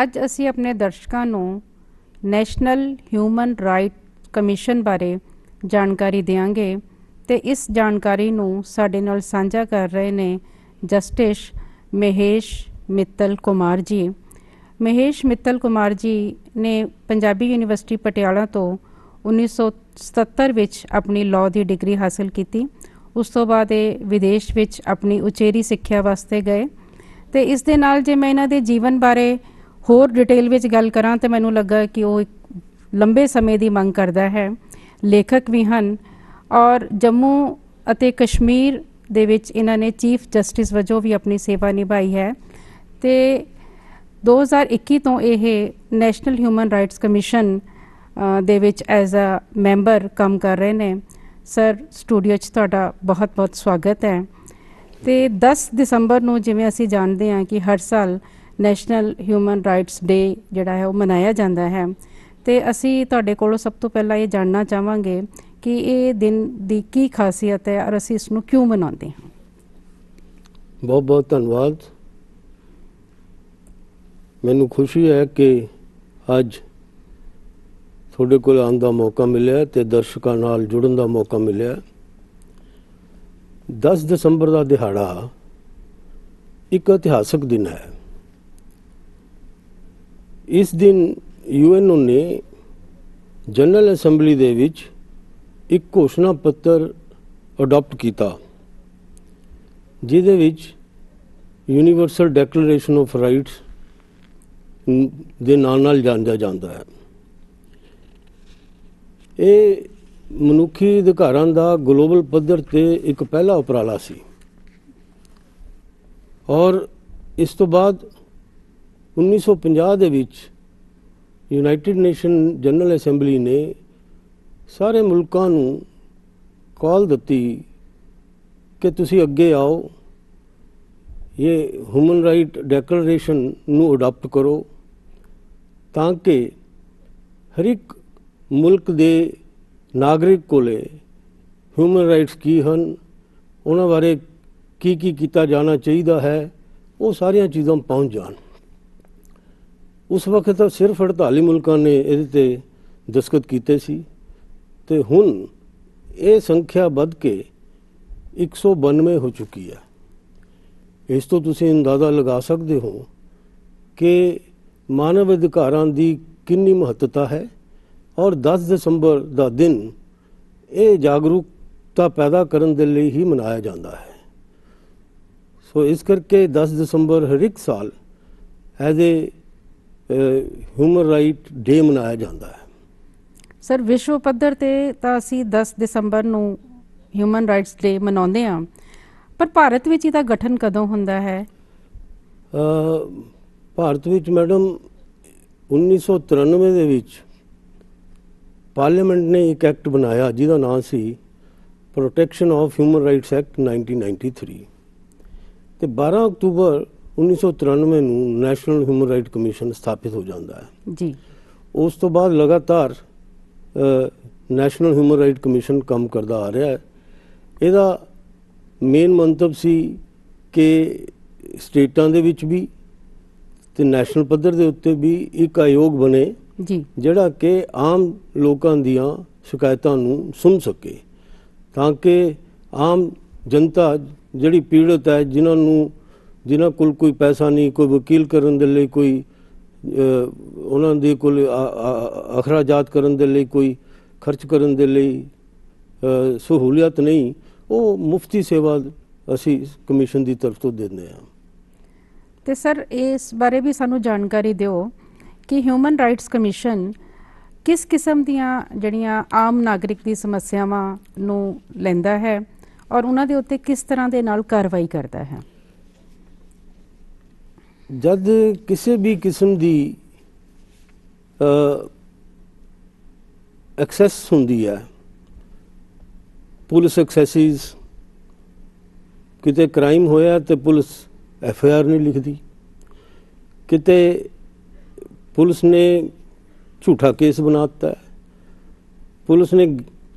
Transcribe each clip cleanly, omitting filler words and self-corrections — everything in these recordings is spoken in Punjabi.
ਅੱਜ ਅਸੀਂ ਆਪਣੇ ਦਰਸ਼ਕਾਂ ਨੂੰ ਨੈਸ਼ਨਲ ਹਿਊਮਨ ਰਾਈਟ ਕਮਿਸ਼ਨ ਬਾਰੇ ਜਾਣਕਾਰੀ ਦੇਵਾਂਗੇ ਤੇ ਇਸ ਜਾਣਕਾਰੀ ਨੂੰ ਸਾਡੇ ਨਾਲ ਸਾਂਝਾ ਕਰ ਰਹੇ ਨੇ ਜਸਟਿਸ ਮਹੇਸ਼ ਮਿੱਤਲ ਕੁਮਾਰ ਜੀ। ਮਹੇਸ਼ ਮਿੱਤਲ ਕੁਮਾਰ ਜੀ ਨੇ ਪੰਜਾਬੀ ਯੂਨੀਵਰਸਿਟੀ ਪਟਿਆਲਾ ਤੋਂ 1977 ਵਿੱਚ ਆਪਣੀ ਲਾਅ ਦੀ ਡਿਗਰੀ ਹਾਸਲ ਕੀਤੀ। ਉਸ ਤੋਂ ਬਾਅਦ ਇਹ ਵਿਦੇਸ਼ ਵਿੱਚ ਆਪਣੀ ਉਚੇਰੀ ਸਿੱਖਿਆ ਵਾਸਤੇ ਗਏ ਤੇ ਇਸ ਦੇ ਨਾਲ ਜੇ मैं इन्हां दे जीवन बारे होर डिटेल विच गल करां तो मैनूं लगा कि वो एक लंबे समय की मंग करता है। लेखक भी हैं और जम्मू अते कश्मीर दे विच इन्हां ने चीफ जस्टिस वजों भी अपनी सेवा निभाई है तो 2021 तो यह नैशनल ह्यूमन राइट्स कमीशन दे विच एज अ मैंबर काम कर रहे हैं। सर स्टूडियो च तुहाडा बहुत बहुत स्वागत है। तो 10 दसंबर ਨੂੰ ਜਿਵੇਂ ਅਸੀਂ ਜਾਣਦੇ ਹਾਂ ਕਿ ਹਰ ਸਾਲ ਨੈਸ਼ਨਲ ਹਿਊਮਨ ਰਾਈਟਸ ਡੇ ਜਿਹੜਾ ਹੈ ਉਹ ਮਨਾਇਆ ਜਾਂਦਾ ਹੈ ਤੇ ਅਸੀਂ ਤੁਹਾਡੇ ਕੋਲੋਂ ਸਭ ਤੋਂ ਪਹਿਲਾਂ ਇਹ ਜਾਣਨਾ ਚਾਹਾਂਗੇ ਕਿ ਇਹ ਦਿਨ ਦੀ ਕੀ ਖਾਸੀਅਤ ਹੈ ਔਰ ਅਸੀਂ ਇਸ ਨੂੰ ਕਿਉਂ ਮਨਾਉਂਦੇ ਹਾਂ। ਬਹੁਤ ਬਹੁਤ ਧੰਨਵਾਦ। ਮੈਨੂੰ ਖੁਸ਼ੀ ਹੈ ਕਿ ਅੱਜ ਤੁਹਾਡੇ ਕੋਲ ਆਉਣ ਦਾ ਮੌਕਾ ਮਿਲਿਆ ਤੇ ਦਰਸ਼ਕਾਂ ਨਾਲ ਜੁੜਨ ਦਾ ਮੌਕਾ ਮਿਲਿਆ। 10 ਦਸੰਬਰ ਦਾ ਦਿਹਾੜਾ ਇੱਕ ਇਤਿਹਾਸਕ ਦਿਨ ਹੈ। ਇਸ ਦਿਨ UN ਨੇ ਜਨਰਲ ਅਸੈਂਬਲੀ ਦੇ ਵਿੱਚ ਇੱਕ ਘੋਸ਼ਣਾ ਪੱਤਰ ਅਡਾਪਟ ਕੀਤਾ ਜਿਹਦੇ ਵਿੱਚ ਯੂਨੀਵਰਸਲ ਡੈਕਲੇਰੇਸ਼ਨ ਆਫ ਰਾਈਟਸ ਦੇ ਨਾਲ ਜਾਣਿਆ ਜਾਂਦਾ ਹੈ। ਇਹ ਮਨੁੱਖੀ ਅਧਿਕਾਰਾਂ ਦਾ ਗਲੋਬਲ ਪੱਧਰ ਤੇ ਇੱਕ ਪਹਿਲਾ ਉਪਰਾਲਾ ਸੀ ਔਰ ਇਸ ਤੋਂ ਬਾਅਦ 1950 ਦੇ ਵਿੱਚ ਯੂਨਾਈਟਿਡ ਨੇਸ਼ਨ ਜਨਰਲ ਅਸੈਂਬਲੀ ਨੇ ਸਾਰੇ ਮੁਲਕਾਂ ਨੂੰ ਕਾਲ ਦਿੱਤੀ ਕਿ ਤੁਸੀਂ ਅੱਗੇ ਆਓ, ਇਹ ਹਿਊਮਨ ਰਾਈਟ ਡੈਕਲੇਰੇਸ਼ਨ ਨੂੰ ਅਡਾਪਟ ਕਰੋ ਤਾਂ ਕਿ ਹਰ ਇੱਕ ਮੁਲਕ ਦੇ ਨਾਗਰਿਕ ਕੋਲੇ ਹਿਊਮਨ ਰਾਈਟਸ ਕੀ ਹਨ, ਉਹਨਾਂ ਬਾਰੇ ਕੀ ਕੀਤਾ ਜਾਣਾ ਚਾਹੀਦਾ ਹੈ, ਉਹ ਸਾਰੀਆਂ ਚੀਜ਼ਾਂ ਪਹੁੰਚ ਜਾਣ। ਉਸ ਵਕਤ ਤਾਂ ਸਿਰਫ 48 ਮੁਲਕਾਂ ਨੇ ਇਹਦੇ ਤੇ ਦਸਤਖਤ ਕੀਤੇ ਸੀ ਤੇ ਹੁਣ ਇਹ ਸੰਖਿਆ ਵੱਧ ਕੇ 192 ਹੋ ਚੁੱਕੀ ਹੈ। ਇਸ ਤੋਂ ਤੁਸੀਂ ਅੰਦਾਜ਼ਾ ਲਗਾ ਸਕਦੇ ਹੋ ਕਿ ਮਾਨਵ ਅਧਿਕਾਰਾਂ ਦੀ ਕਿੰਨੀ ਮਹੱਤਤਾ ਹੈ और 10 ਦਸੰਬਰ ਦਾ ਦਿਨ ਇਹ ਜਾਗਰੂਕਤਾ ਪੈਦਾ ਕਰਨ ਦੇ ਲਈ ਹੀ ਮਨਾਇਆ ਜਾਂਦਾ ਹੈ। ਸੋ ਇਸ ਕਰਕੇ 10 ਦਸੰਬਰ ਹਰ ਇੱਕ ਸਾਲ ਐਜ਼ ਏ ਹਿਊਮਨ ਰਾਈਟ ਡੇ ਮਨਾਇਆ ਜਾਂਦਾ ਹੈ। ਸਰ ਵਿਸ਼ਵ ਪੱਧਰ ਤੇ ਤਾਂ ਅਸੀਂ 10 ਦਸੰਬਰ ਨੂੰ ਹਿਊਮਨ ਰਾਈਟਸ ਡੇ ਮਨਾਉਂਦੇ ਹਾਂ ਪਰ ਭਾਰਤ ਵਿੱਚ ਇਹਦਾ ਗਠਨ ਕਦੋਂ ਹੁੰਦਾ ਹੈ? ਭਾਰਤ ਵਿੱਚ ਮੈਡਮ 1993 ਦੇ ਵਿੱਚ ਪਾਰਲੀਮੈਂਟ ਨੇ ਇੱਕ ਐਕਟ ਬਣਾਇਆ ਜਿਹਦਾ ਨਾਮ ਸੀ protection of human rights act 1993 ਤੇ 12 ਅਕਤੂਬਰ 1993 ਨੂੰ ਨੈਸ਼ਨਲ ਹਿਊਮਨ ਰਾਈਟ ਕਮਿਸ਼ਨ ਸਥਾਪਿਤ ਹੋ ਜਾਂਦਾ ਹੈ ਜੀ। ਉਸ ਤੋਂ ਬਾਅਦ ਲਗਾਤਾਰ ਨੈਸ਼ਨਲ ਹਿਊਮਨ ਰਾਈਟ ਕਮਿਸ਼ਨ ਕੰਮ ਕਰਦਾ ਆ ਰਿਹਾ ਹੈ। ਇਹਦਾ ਮੇਨ ਮੰਤਵ ਸੀ ਕਿ ਸਟੇਟਾਂ ਦੇ ਵਿੱਚ ਵੀ ਤੇ ਨੈਸ਼ਨਲ ਪੱਧਰ ਦੇ ਉੱਤੇ ਵੀ ਇੱਕ ਆਯੋਗ ਬਣੇ ਜੀ ਜਿਹੜਾ ਕਿ ਆਮ ਲੋਕਾਂ ਦੀਆਂ ਸ਼ਿਕਾਇਤਾਂ ਨੂੰ ਸੁਣ ਸਕੇ ਤਾਂ ਕਿ ਆਮ ਜਨਤਾ ਜਿਹੜੀ ਪੀੜਤ ਹੈ ਜਿਨ੍ਹਾਂ ਕੋਲ ਕੋਈ ਪੈਸਾ ਨਹੀਂ, ਕੋਈ ਵਕੀਲ ਕਰਨ ਦੇ ਲਈ ਕੋਈ ਉਹਨਾਂ ਦੇ ਕੋਲ ਅਖਰਾਜਾਤ ਕਰਨ ਦੇ ਲਈ ਕੋਈ ਖਰਚ ਕਰਨ ਦੇ ਲਈ ਸਹੂਲੀਅਤ ਨਹੀਂ, ਉਹ ਮੁਫਤੀ ਸੇਵਾ ਅਸੀਂ ਕਮਿਸ਼ਨ ਦੀ ਤਰਫ ਤੋਂ ਦਿੰਦੇ ਹਾਂ। ਤੇ ਸਰ ਇਸ ਬਾਰੇ ਵੀ ਸਾਨੂੰ ਜਾਣਕਾਰੀ ਦਿਓ कि ह्यूमन राइट्स कमीशन किस किस्म दियां जड़ियां आम नागरिक दी समस्यावां नूं लैंदा है और उन्हां दे उत्ते किस तरह दे नाल कार्रवाई करता है? जद किसी भी किस्म दी एक्सेस हुंदी है, पुलिस एक्सेसिस, किते क्राइम होया तो पुलिस FIR नहीं लिखती, किते पुलिस ने झूठा केस बनाता है, पुलिस ने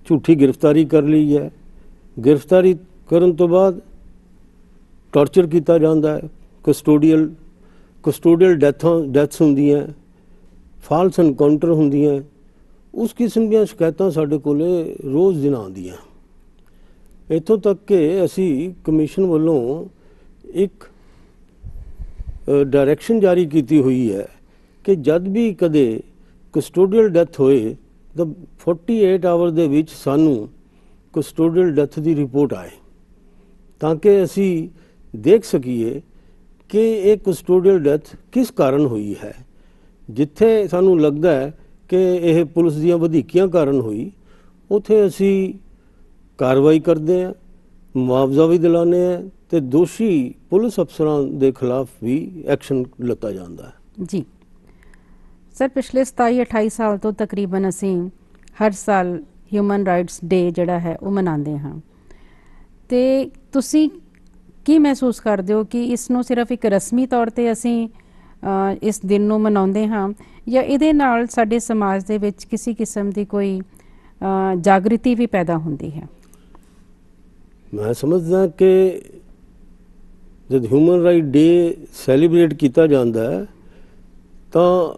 झूठी गिरफ्तारी कर ली है, गिरफ्तारी करन तो बाद टॉर्चर किया जाता है, कस्टोडियल ਕਸਟੋਡੀਅਲ ਡੈਥਸ ਹੁੰਦੀਆਂ, ਫਾਲਸ ਐਨਕਾਊਂਟਰ ਹੁੰਦੀਆਂ, ਉਸ ਕਿਸਮ ਦੀਆਂ ਸ਼ਿਕਾਇਤਾਂ ਸਾਡੇ ਕੋਲੇ ਰੋਜ਼ ਦਿਨ ਆਉਂਦੀਆਂ। ਇੱਥੋਂ ਤੱਕ ਕਿ ਅਸੀਂ ਕਮਿਸ਼ਨ ਵੱਲੋਂ ਇੱਕ ਡਾਇਰੈਕਸ਼ਨ ਜਾਰੀ ਕੀਤੀ ਹੋਈ ਹੈ ਕਿ ਜਦ ਵੀ ਕਦੇ ਕਸਟੋਡੀਅਲ ਡੈਥ ਹੋਏ ਤਾਂ 48 ਆਵਰ ਦੇ ਵਿੱਚ ਸਾਨੂੰ ਕਸਟੋਡੀਅਲ ਡੈਥ ਦੀ ਰਿਪੋਰਟ ਆਏ, ਤਾਂ ਕਿ ਅਸੀਂ ਦੇਖ ਸਕੀਏ ਕਿ ਇਹ ਕਸਟੋਡੀਅਲ ਡੈਥ ਕਿਸ ਕਾਰਨ ਹੋਈ ਹੈ। ਜਿੱਥੇ ਸਾਨੂੰ ਲੱਗਦਾ ਹੈ ਕਿ ਇਹ ਪੁਲਿਸ ਦੀਆਂ ਵਧੀਕੀਆਂ ਕਾਰਨ ਹੋਈ, ਉੱਥੇ ਅਸੀਂ ਕਾਰਵਾਈ ਕਰਦੇ ਹਾਂ, ਮੁਆਵਜ਼ਾ ਵੀ ਦਿਲਾਉਂਦੇ ਹਾਂ ਤੇ ਦੋਸ਼ੀ ਪੁਲਿਸ ਅਫਸਰਾਂ ਦੇ ਖਿਲਾਫ ਵੀ ਐਕਸ਼ਨ ਲਿੱਤਾ ਜਾਂਦਾ ਹੈ। ਜੀ ਸਰ, ਪਿਛਲੇ 27-28 ਸਾਲ ਤੋਂ ਤਕਰੀਬਨ ਅਸੀਂ ਹਰ ਸਾਲ ਹਿਊਮਨ ਰਾਈਟਸ ਡੇ ਜਿਹੜਾ ਹੈ ਉਹ ਮਨਾਉਂਦੇ ਹਾਂ, ਤੇ ਤੁਸੀਂ ਕੀ ਮਹਿਸੂਸ ਕਰਦੇ ਹੋ ਕਿ ਇਸ ਨੂੰ ਸਿਰਫ ਇੱਕ ਰਸਮੀ ਤੌਰ 'ਤੇ ਅਸੀਂ ਇਸ ਦਿਨ ਨੂੰ ਮਨਾਉਂਦੇ ਹਾਂ, ਜਾਂ ਇਹਦੇ ਨਾਲ ਸਾਡੇ ਸਮਾਜ ਦੇ ਵਿੱਚ ਕਿਸੇ ਕਿਸਮ ਦੀ ਕੋਈ ਜਾਗ੍ਰਿਤੀ ਵੀ ਪੈਦਾ ਹੁੰਦੀ ਹੈ? ਮੈਂ ਸਮਝਦਾ ਕਿ ਜਦ ਹਿਊਮਨ ਰਾਈਟ ਡੇ ਸੈਲੀਬ੍ਰੇਟ ਕੀਤਾ ਜਾਂਦਾ ਹੈ ਤਾਂ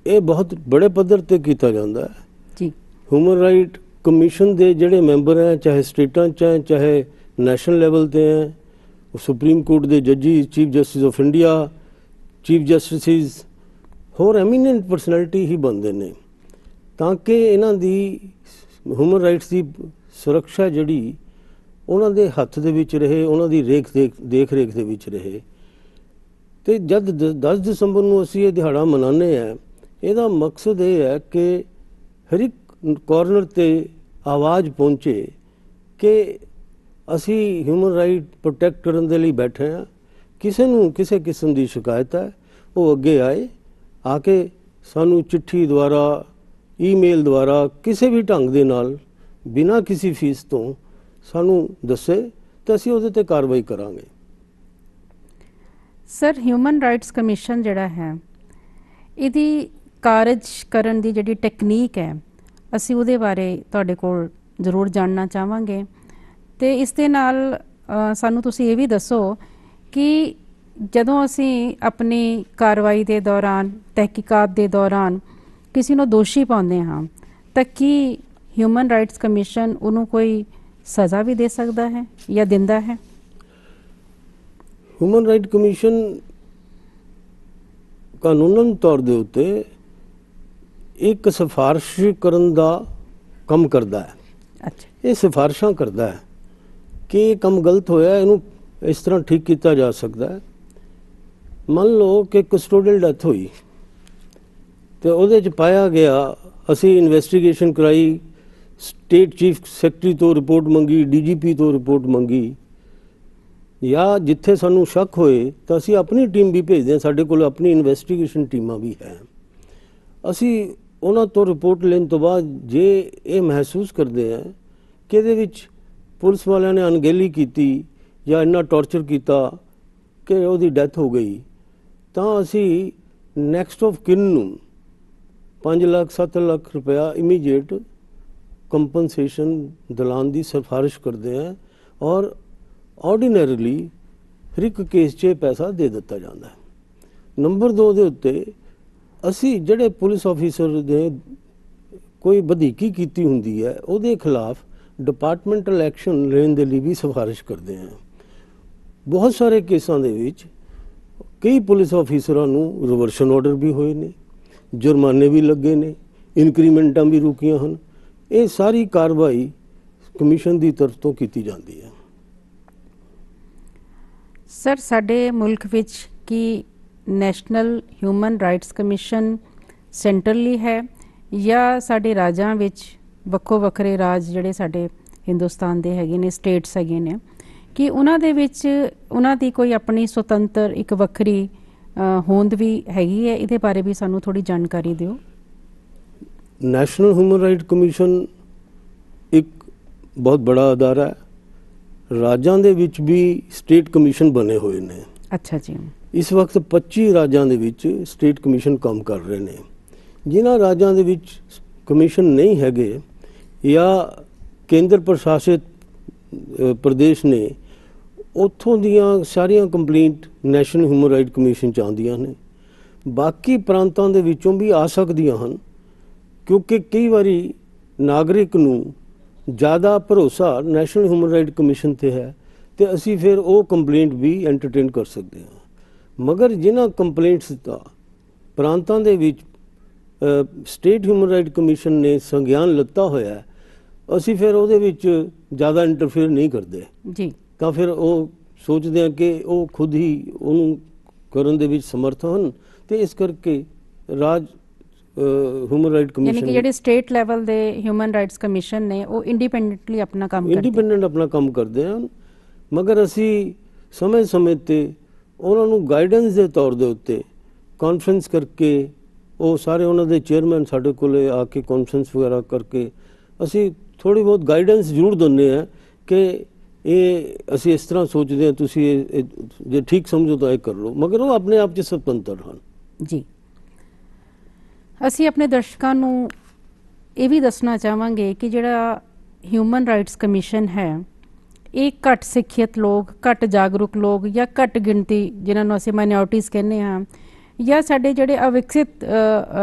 ਇਹ ਬਹੁਤ ਬੜੇ ਪੱਧਰ 'ਤੇ ਕੀਤਾ ਜਾਂਦਾ ਹੈ ਜੀ। ਹਿਊਮਨ ਰਾਈਟ ਕਮਿਸ਼ਨ ਦੇ ਜਿਹੜੇ ਮੈਂਬਰ ਹੈ, ਚਾਹੇ ਸਟੇਟਾਂ 'ਚ ਹੈ ਚਾਹੇ ਨੈਸ਼ਨਲ ਲੈਵਲ 'ਤੇ ਹੈ, ਸੁਪਰੀਮ ਕੋਰਟ ਦੇ ਜੱਜੀ, chief justice of India, chief justices, ਹੋਰ ਐਮੀਨੈਂਟ ਪਰਸਨੈਲਿਟੀ ਹੀ ਬਣਦੇ ਨੇ, ਤਾਂ ਕਿ ਇਹਨਾਂ ਦੀ ਹਿਊਮਨ ਰਾਈਟਸ ਦੀ ਸੁਰੱਖਿਆ ਜਿਹੜੀ ਉਹਨਾਂ ਦੇ ਹੱਥ ਦੇ ਵਿੱਚ ਰਹੇ, ਉਹਨਾਂ ਦੀ ਦੇਖ ਰੇਖ ਦੇ ਵਿੱਚ ਰਹੇ। ਤੇ ਜਦ 10 ਦਸੰਬਰ ਨੂੰ ਅਸੀਂ ਇਹ ਦਿਹਾੜਾ ਮਨਾਉਂਦੇ ਹਾਂ, ਇਹਦਾ ਮਕਸਦ ਇਹ ਹੈ ਕਿ ਹਰ ਇੱਕ ਕਾਰਨਰ 'ਤੇ ਆਵਾਜ਼ ਪਹੁੰਚੇ ਕਿ ਅਸੀਂ ਈਮਨ ਰਾਈਟ ਪ੍ਰੋਟੈਕਟ ਕਰਨ ਦੇ ਲਈ ਬੈਠੇ ਹਾਂ। ਕਿਸੇ ਨੂੰ ਕਿਸੇ ਕਿਸਮ ਦੀ ਸ਼ਿਕਾਇਤ ਹੈ, ਉਹ ਅੱਗੇ ਆਏ, ਆ ਕੇ ਸਾਨੂੰ ਚਿੱਠੀ ਦੁਆਰਾ, ਈਮੇਲ ਦੁਆਰਾ, ਕਿਸੇ ਵੀ ਢੰਗ ਦੇ ਨਾਲ ਬਿਨਾਂ ਕਿਸੇ ਫੀਸ ਤੋਂ ਸਾਨੂੰ ਦੱਸੇ ਤਾਂ ਅਸੀਂ ਉਹਦੇ 'ਤੇ ਕਾਰਵਾਈ ਕਰਾਂਗੇ। ਸਰ, ਹਿਊਮਨ ਰਾਈਟਸ ਕਮਿਸ਼ਨ ਜਿਹੜਾ ਹੈ, ਇਹਦੀ ਕਾਰਜ ਕਰਨ ਦੀ ਜਿਹੜੀ ਟੈਕਨੀਕ ਹੈ, ਅਸੀਂ ਉਹਦੇ ਬਾਰੇ ਤੁਹਾਡੇ ਕੋਲ ਜ਼ਰੂਰ ਜਾਣਨਾ ਚਾਹਾਂਗੇ। ਤੇ ਇਸ ਦੇ ਨਾਲ ਸਾਨੂੰ ਤੁਸੀਂ ਇਹ ਵੀ ਦੱਸੋ ਕਿ ਜਦੋਂ ਅਸੀਂ ਆਪਣੀ ਕਾਰਵਾਈ ਦੇ ਦੌਰਾਨ, ਤਹਿਕੀਕਾਤ ਦੇ ਦੌਰਾਨ ਕਿਸੇ ਨੂੰ ਦੋਸ਼ੀ ਪਾਉਂਦੇ ਹਾਂ, ਤਾਂ ਕੀ ਹਿਊਮਨ ਰਾਈਟਸ ਕਮਿਸ਼ਨ ਉਹਨੂੰ ਕੋਈ ਸਜ਼ਾ ਵੀ ਦੇ ਸਕਦਾ ਹੈ ਜਾਂ ਦਿੰਦਾ ਹੈ? ਹਿਊਮਨ ਰਾਈਟ ਕਮਿਸ਼ਨ ਕਾਨੂੰਨ ਤੌਰ ਦੇ ਉੱਤੇ ਇੱਕ ਸਿਫਾਰਿਸ਼ ਕਰਨ ਦਾ ਕੰਮ ਕਰਦਾ ਹੈ। ਅੱਛਾ, ਇਹ ਸਿਫਾਰਿਸ਼ਾਂ ਕਰਦਾ ਹੈ ਕਿ ਇਹ ਕੰਮ ਗਲਤ ਹੋਇਆ, ਇਹਨੂੰ ਇਸ ਤਰ੍ਹਾਂ ਠੀਕ ਕੀਤਾ ਜਾ ਸਕਦਾ ਹੈ। ਮੰਨ ਲਓ ਕਿ ਕਸਟੋਡੀਅਲ ਡੈਥ ਹੋਈ ਤੇ ਉਹਦੇ 'ਚ ਪਾਇਆ ਗਿਆ, ਅਸੀਂ ਇਨਵੈਸਟੀਗੇਸ਼ਨ ਕਰਾਈ, ਸਟੇਟ ਚੀਫ ਸੈਕਟਰੀ ਤੋਂ ਰਿਪੋਰਟ ਮੰਗੀ, DGP ਤੋਂ ਰਿਪੋਰਟ ਮੰਗੀ, ਜਾਂ ਜਿੱਥੇ ਸਾਨੂੰ ਸ਼ੱਕ ਹੋਏ ਤਾਂ ਅਸੀਂ ਆਪਣੀ ਟੀਮ ਵੀ ਭੇਜਦੇ ਹਾਂ, ਸਾਡੇ ਕੋਲ ਆਪਣੀ ਇਨਵੈਸਟੀਗੇਸ਼ਨ ਟੀਮਾਂ ਵੀ ਹੈ। ਅਸੀਂ ਉਹਨਾਂ ਤੋਂ ਰਿਪੋਰਟ ਲੈਣ ਤੋਂ ਬਾਅਦ ਜੇ ਇਹ ਮਹਿਸੂਸ ਕਰਦੇ ਹਾਂ ਕਿ ਇਹਦੇ ਵਿੱਚ ਪੁਲਿਸ ਵਾਲਿਆਂ ਨੇ ਅਣਗਹਿਲੀ ਕੀਤੀ ਜਾਂ ਇੰਨਾ ਟੌਰਚਰ ਕੀਤਾ ਕਿ ਉਹਦੀ ਡੈਥ ਹੋ ਗਈ, ਤਾਂ ਅਸੀਂ ਨੈਕਸਟ ਆਫ ਕਿਨ ਨੂੰ 5 ਲੱਖ 7 ਲੱਖ ਰੁਪਇਆ ਇਮੀਡੀਏਟ ਕੰਪਨਸੇਸ਼ਨ ਦਿਲਾਉਣ ਦੀ ਸਿਫਾਰਿਸ਼ ਕਰਦੇ ਹਾਂ, ਔਰ ਆਰਡੀਨਰੀਲੀ ਹਰ ਇੱਕ ਕੇਸ 'ਚ ਪੈਸਾ ਦੇ ਦਿੱਤਾ ਜਾਂਦਾ ਹੈ। ਨੰਬਰ 2 ਦੇ ਉੱਤੇ ਅਸੀਂ ਜਿਹੜੇ ਪੁਲਿਸ ਆਫੀਸਰ ਨੇ ਕੋਈ ਵਧੀਕੀ ਕੀਤੀ ਹੁੰਦੀ ਹੈ, ਉਹਦੇ ਖਿਲਾਫ ਡਿਪਾਰਟਮੈਂਟਲ ਐਕਸ਼ਨ ਲੈਣ ਦੇ ਲਈ ਵੀ ਸਿਫਾਰਿਸ਼ ਕਰਦੇ ਹਾਂ। ਬਹੁਤ ਸਾਰੇ ਕੇਸਾਂ ਦੇ ਵਿੱਚ ਕਈ ਪੁਲਿਸ ਆਫੀਸਰਾਂ ਨੂੰ ਰਿਵਰਸ਼ਨ ਆਰਡਰ ਵੀ ਹੋਏ ਨੇ, ਜੁਰਮਾਨੇ ਵੀ ਲੱਗੇ ਨੇ, ਇਨਕਰੀਮੈਂਟਾਂ ਵੀ ਰੁਕੀਆਂ ਹਨ। ਇਹ ਸਾਰੀ ਕਾਰਵਾਈ ਕਮਿਸ਼ਨ ਦੀ ਤਰਫ ਤੋਂ ਕੀਤੀ ਜਾਂਦੀ ਹੈ। ਸਰ, ਸਾਡੇ ਮੁਲਕ ਵਿੱਚ ਕੀ ਨੈਸ਼ਨਲ ਹਿਊਮਨ ਰਾਈਟਸ ਕਮਿਸ਼ਨ ਸੈਂਟਰਲੀ ਹੈ ਜਾਂ ਸਾਡੇ ਰਾਜਾਂ ਵਿੱਚ ਵੱਖੋ ਵੱਖਰੇ ਰਾਜ ਜਿਹੜੇ ਸਾਡੇ ਹਿੰਦੁਸਤਾਨ ਦੇ ਹੈਗੇ ਨੇ, ਸਟੇਟਸ ਹੈਗੇ ਨੇ, ਕਿ ਉਹਨਾਂ ਦੇ ਵਿੱਚ ਉਹਨਾਂ ਦੀ ਕੋਈ ਆਪਣੀ ਸੁਤੰਤਰ ਇੱਕ ਵੱਖਰੀ ਹੋਂਦ ਵੀ ਹੈਗੀ ਹੈ? ਇਹਦੇ ਬਾਰੇ ਵੀ ਸਾਨੂੰ ਥੋੜ੍ਹੀ ਜਾਣਕਾਰੀ ਦਿਓ। ਨੈਸ਼ਨਲ ਹਿਊਮਨ ਰਾਈਟ ਕਮਿਸ਼ਨ ਇੱਕ ਬਹੁਤ ਬੜਾ ਅਦਾਰਾ ਹੈ। ਰਾਜਾਂ ਦੇ ਵਿੱਚ ਵੀ ਸਟੇਟ ਕਮਿਸ਼ਨ ਬਣੇ ਹੋਏ ਨੇ। ਅੱਛਾ ਜੀ। ਇਸ ਵਕਤ 25 ਰਾਜਾਂ ਦੇ ਵਿੱਚ ਸਟੇਟ ਕਮਿਸ਼ਨ ਕੰਮ ਕਰ ਰਹੇ ਨੇ। ਜਿਨ੍ਹਾਂ ਰਾਜਾਂ ਦੇ ਵਿੱਚ ਕਮਿਸ਼ਨ ਨਹੀਂ ਹੈਗੇ ਜਾਂ ਕੇਂਦਰ ਪ੍ਰਸ਼ਾਸਿਤ ਪ੍ਰਦੇਸ਼ ਨੇ, ਉੱਥੋਂ ਦੀਆਂ ਸਾਰੀਆਂ complaint national human right commission 'ਚ ਆਉਂਦੀਆਂ ਨੇ। ਬਾਕੀ ਪ੍ਰਾਂਤਾਂ ਦੇ ਵਿੱਚੋਂ ਵੀ ਆ ਸਕਦੀਆਂ ਹਨ, ਕਿਉਂਕਿ ਕਈ ਵਾਰੀ ਨਾਗਰਿਕ ਨੂੰ ਜ਼ਿਆਦਾ ਭਰੋਸਾ ਨੈਸ਼ਨਲ ਹਿਊਮਨ ਰਾਈਟ ਕਮਿਸ਼ਨ ਤੇ ਹੈ ਤੇ ਅਸੀਂ ਫਿਰ ਉਹ ਕੰਪਲੇਂਟ ਵੀ ਐਂਟਰਟੇਨ ਕਰ ਸਕਦੇ ਹਾਂ। ਮਗਰ ਜਿਨ੍ਹਾਂ ਕੰਪਲੇਂਟਸ ਦਾ ਪ੍ਰਾਂਤਾਂ ਦੇ ਵਿੱਚ ਸਟੇਟ ਹਿਊਮਨ ਰਾਈਟ ਕਮਿਸ਼ਨ ਨੇ ਸੰਗਿਆਨ ਲਿੱਤਾ ਹੋਇਆ ਹੈ, ਅਸੀਂ ਫਿਰ ਉਹਦੇ ਵਿੱਚ ਜ਼ਿਆਦਾ ਇੰਟਰਫੇਅਰ ਨਹੀਂ ਕਰਦੇ ਜੀ। ਤਾਂ ਫਿਰ ਉਹ ਸੋਚਦੇ ਹਾਂ ਕਿ ਉਹ ਖੁਦ ਹੀ ਉਹਨੂੰ ਕਰਨ ਦੇ ਵਿੱਚ ਸਮਰਥ ਹਨ ਤੇ ਇਸ ਕਰਕੇ ਰਾਜ ਹਿਊਮਨ ਰਾਈਟ ਯਾਨੀ ਕਮਿਸ਼ਨ ਕਿ ਜਿਹੜੇ ਸਟੇਟ ਲੈਵਲ ਦੇ ਹਿਊਮਨ ਰਾਈਟਸ ਕਮਿਸ਼ਨ ਨੇ ਉਹ ਇੰਡੀਪੈਂਡੈਂਟਲੀ ਆਪਣਾ ਕੰਮ ਕਰਦੇ ਇੰਡੀਪੈਂਡੈਂਟ ਆਪਣਾ ਕੰਮ ਕਰਦੇ ਹਨ। ਮਗਰ ਅਸੀਂ ਸਮੇਂ-ਸਮੇਂ ਤੇ ਉਹਨਾਂ ਨੂੰ ਗਾਈਡੈਂਸ ਦੇ ਤੌਰ ਦੇ ਉੱਤੇ ਕਾਨਫਰੰਸ ਕਰਕੇ, ਉਹ ਸਾਰੇ ਉਹਨਾਂ ਦੇ ਚੇਅਰਮੈਨ ਸਾਡੇ ਕੋਲੇ ਆ ਕੇ ਕਾਨਫਰੰਸ ਵਗੈਰਾ ਕਰਕੇ ਅਸੀਂ ਥੋੜੀ ਬਹੁਤ ਗਾਈਡੈਂਸ ਜ਼ਰੂਰ ਦਿੰਦੇ ਹਾਂ ਕਿ ਇਹ ਅਸੀਂ ਇਸ ਤਰ੍ਹਾਂ ਸੋਚਦੇ ਹਾਂ, ਤੁਸੀਂ ਇਹ ਜੇ ਠੀਕ ਸਮਝੋ ਤਾਂ ਇਹ ਕਰ ਲਓ। ਮਗਰ ਉਹ ਆਪਣੇ ਆਪ 'ਚ ਸੁਤੰਤਰ ਹਨ। ਜੀ। ਅਸੀਂ ਆਪਣੇ ਦਰਸ਼ਕਾਂ ਨੂੰ ਇਹ ਵੀ ਦੱਸਣਾ ਚਾਹਾਂਗੇ ਕਿ ਜਿਹੜਾ ਹਿਊਮਨ ਰਾਈਟਸ ਕਮਿਸ਼ਨ ਹੈ ਇਹ ਘੱਟ ਸਿੱਖਿਅਤ ਲੋਕ, ਘੱਟ ਜਾਗਰੂਕ ਲੋਕ ਜਾਂ ਘੱਟ ਗਿਣਤੀ ਜਿਨ੍ਹਾਂ ਨੂੰ ਅਸੀਂ ਮਾਈਨੋਰਟੀਜ਼ ਕਹਿੰਦੇ ਹਾਂ, ਜਾਂ ਸਾਡੇ ਜਿਹੜੇ ਅਵਿਕਸਿਤ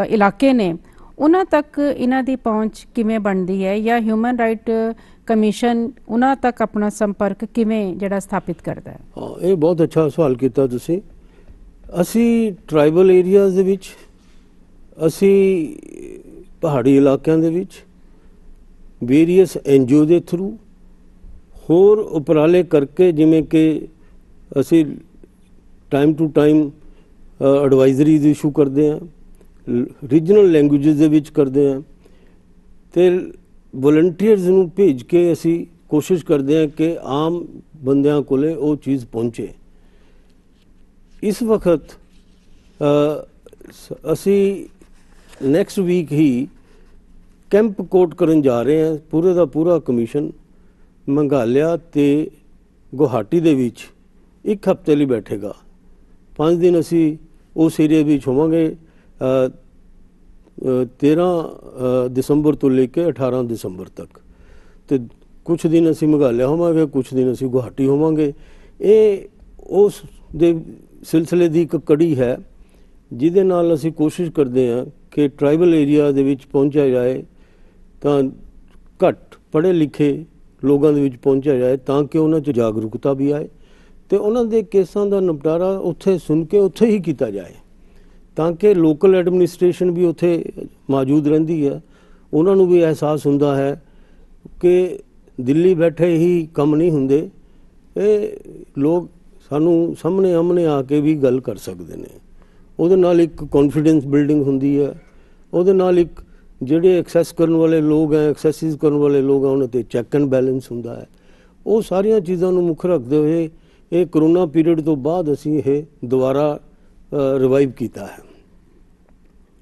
ਇਲਾਕੇ ਨੇ ਉਹਨਾਂ ਤੱਕ ਇਹਨਾਂ ਦੀ ਪਹੁੰਚ ਕਿਵੇਂ ਬਣਦੀ ਹੈ, ਜਾਂ ਹਿਊਮਨ ਰਾਈਟ ਕਮਿਸ਼ਨ ਉਹਨਾਂ ਤੱਕ ਆਪਣਾ ਸੰਪਰਕ ਕਿਵੇਂ ਜਿਹੜਾ ਸਥਾਪਿਤ ਕਰਦਾ ਹੈ? ਇਹ ਬਹੁਤ ਅੱਛਾ ਸਵਾਲ ਕੀਤਾ ਤੁਸੀਂ। ਅਸੀਂ ਟਰਾਈਬਲ ਏਰੀਆਜ਼ ਦੇ ਵਿੱਚ, ਅਸੀਂ ਪਹਾੜੀ ਇਲਾਕਿਆਂ ਦੇ ਵਿੱਚ ਵੇਰੀਅਸ NGO ਦੇ ਥਰੂ ਹੋਰ ਉਪਰਾਲੇ ਕਰਕੇ, ਜਿਵੇਂ ਕਿ ਅਸੀਂ ਟਾਈਮ ਟੂ ਟਾਈਮ ਐਡਵਾਈਜ਼ਰੀਜ਼ ਇਸ਼ੂ ਕਰਦੇ ਹਾਂ, ਰੀਜਨਲ ਲੈਂਗੁਏਜਸ ਦੇ ਵਿੱਚ ਕਰਦੇ ਹਾਂ ਤੇ ਵੋਲੰਟੀਅਰਸ ਨੂੰ ਭੇਜ ਕੇ ਅਸੀਂ ਕੋਸ਼ਿਸ਼ ਕਰਦੇ ਹਾਂ ਕਿ ਆਮ ਬੰਦਿਆਂ ਕੋਲੇ ਉਹ ਚੀਜ਼ ਪਹੁੰਚੇ। ਇਸ ਵਕਤ ਅਸੀਂ ਨੈਕਸਟ ਵੀਕ ਹੀ ਕੈਂਪ ਕੋਟ ਕਰਨ ਜਾ ਰਹੇ ਹਾਂ। ਪੂਰੇ ਦਾ ਪੂਰਾ ਕਮਿਸ਼ਨ ਮੇਘਾਲਿਆ ਤੇ ਗੁਹਾਟੀ ਦੇ ਵਿੱਚ ਇੱਕ ਹਫ਼ਤੇ ਲਈ ਬੈਠੇਗਾ। 5 ਦਿਨ ਅਸੀਂ ਉਸ ਏਰੀਆ ਵਿੱਚ ਹੋਵਾਂਗੇ, 13 ਦਸੰਬਰ ਤੋਂ ਲੈ ਕੇ 18 ਦਸੰਬਰ ਤੱਕ। ਤੇ ਕੁਛ ਦਿਨ ਅਸੀਂ ਮੇਘਾਲਿਆ ਹੋਵਾਂਗੇ, ਕੁਛ ਦਿਨ ਅਸੀਂ ਗੁਹਾਟੀ ਹੋਵਾਂਗੇ। ਇਹ ਉਸ ਦੇ ਸਿਲਸਿਲੇ ਦੀ ਇੱਕ ਕੜੀ ਹੈ ਜਿਹਦੇ ਨਾਲ ਅਸੀਂ ਕੋਸ਼ਿਸ਼ ਕਰਦੇ ਹਾਂ ਕਿ ਟਰਾਈਬਲ ਏਰੀਆ ਦੇ ਵਿੱਚ ਪਹੁੰਚਿਆ ਜਾਏ, ਤਾਂ ਘੱਟ ਪੜ੍ਹੇ ਲਿਖੇ ਲੋਕਾਂ ਦੇ ਵਿੱਚ ਪਹੁੰਚਿਆ ਜਾਏ ਤਾਂ ਕਿ ਉਹਨਾਂ 'ਚ ਜਾਗਰੂਕਤਾ ਵੀ ਆਏ ਤੇ ਉਹਨਾਂ ਦੇ ਕੇਸਾਂ ਦਾ ਨਿਪਟਾਰਾ ਉੱਥੇ ਸੁਣ ਕੇ ਉੱਥੇ ਹੀ ਕੀਤਾ ਜਾਏ, ਤਾਂ ਕਿ ਲੋਕਲ ਐਡਮਿਨਿਸਟ੍ਰੇਸ਼ਨ ਵੀ ਉੱਥੇ ਮੌਜੂਦ ਰਹਿੰਦੀ ਹੈ। ਉਹਨਾਂ ਨੂੰ ਵੀ ਅਹਿਸਾਸ ਹੁੰਦਾ ਹੈ ਕਿ ਦਿੱਲੀ ਬੈਠੇ ਹੀ ਕੰਮ ਨਹੀਂ ਹੁੰਦੇ, ਇਹ ਲੋਕ ਸਾਨੂੰ ਸਾਹਮਣੇ ਆਮਣੇ ਆ ਕੇ ਵੀ ਗੱਲ ਕਰ ਸਕਦੇ ਨੇ। ਉਹਦੇ ਨਾਲ ਇੱਕ ਕੌਨਫੀਡੈਂਸ ਬਿਲਡਿੰਗ ਹੁੰਦੀ ਹੈ। ਉਹਦੇ ਨਾਲ ਇੱਕ ਜਿਹੜੇ ਐਕਸੈਸ ਕਰਨ ਵਾਲੇ ਲੋਕ ਹੈ, ਐਕਸੈਸਿਸ ਕਰਨ ਵਾਲੇ ਲੋਕ ਆ, ਉਹਨਾਂ 'ਤੇ ਚੈੱਕ ਐਂਡ ਬੈਲੈਂਸ ਹੁੰਦਾ ਹੈ। ਉਹ ਸਾਰੀਆਂ ਚੀਜ਼ਾਂ ਨੂੰ ਮੁੱਖ ਰੱਖਦੇ ਹੋਏ ਇਹ ਕਰੋਨਾ ਪੀਰੀਅਡ ਤੋਂ ਬਾਅਦ ਅਸੀਂ ਇਹ ਦੁਬਾਰਾ ਰਿਵਾਈਵ ਕੀਤਾ ਹੈ।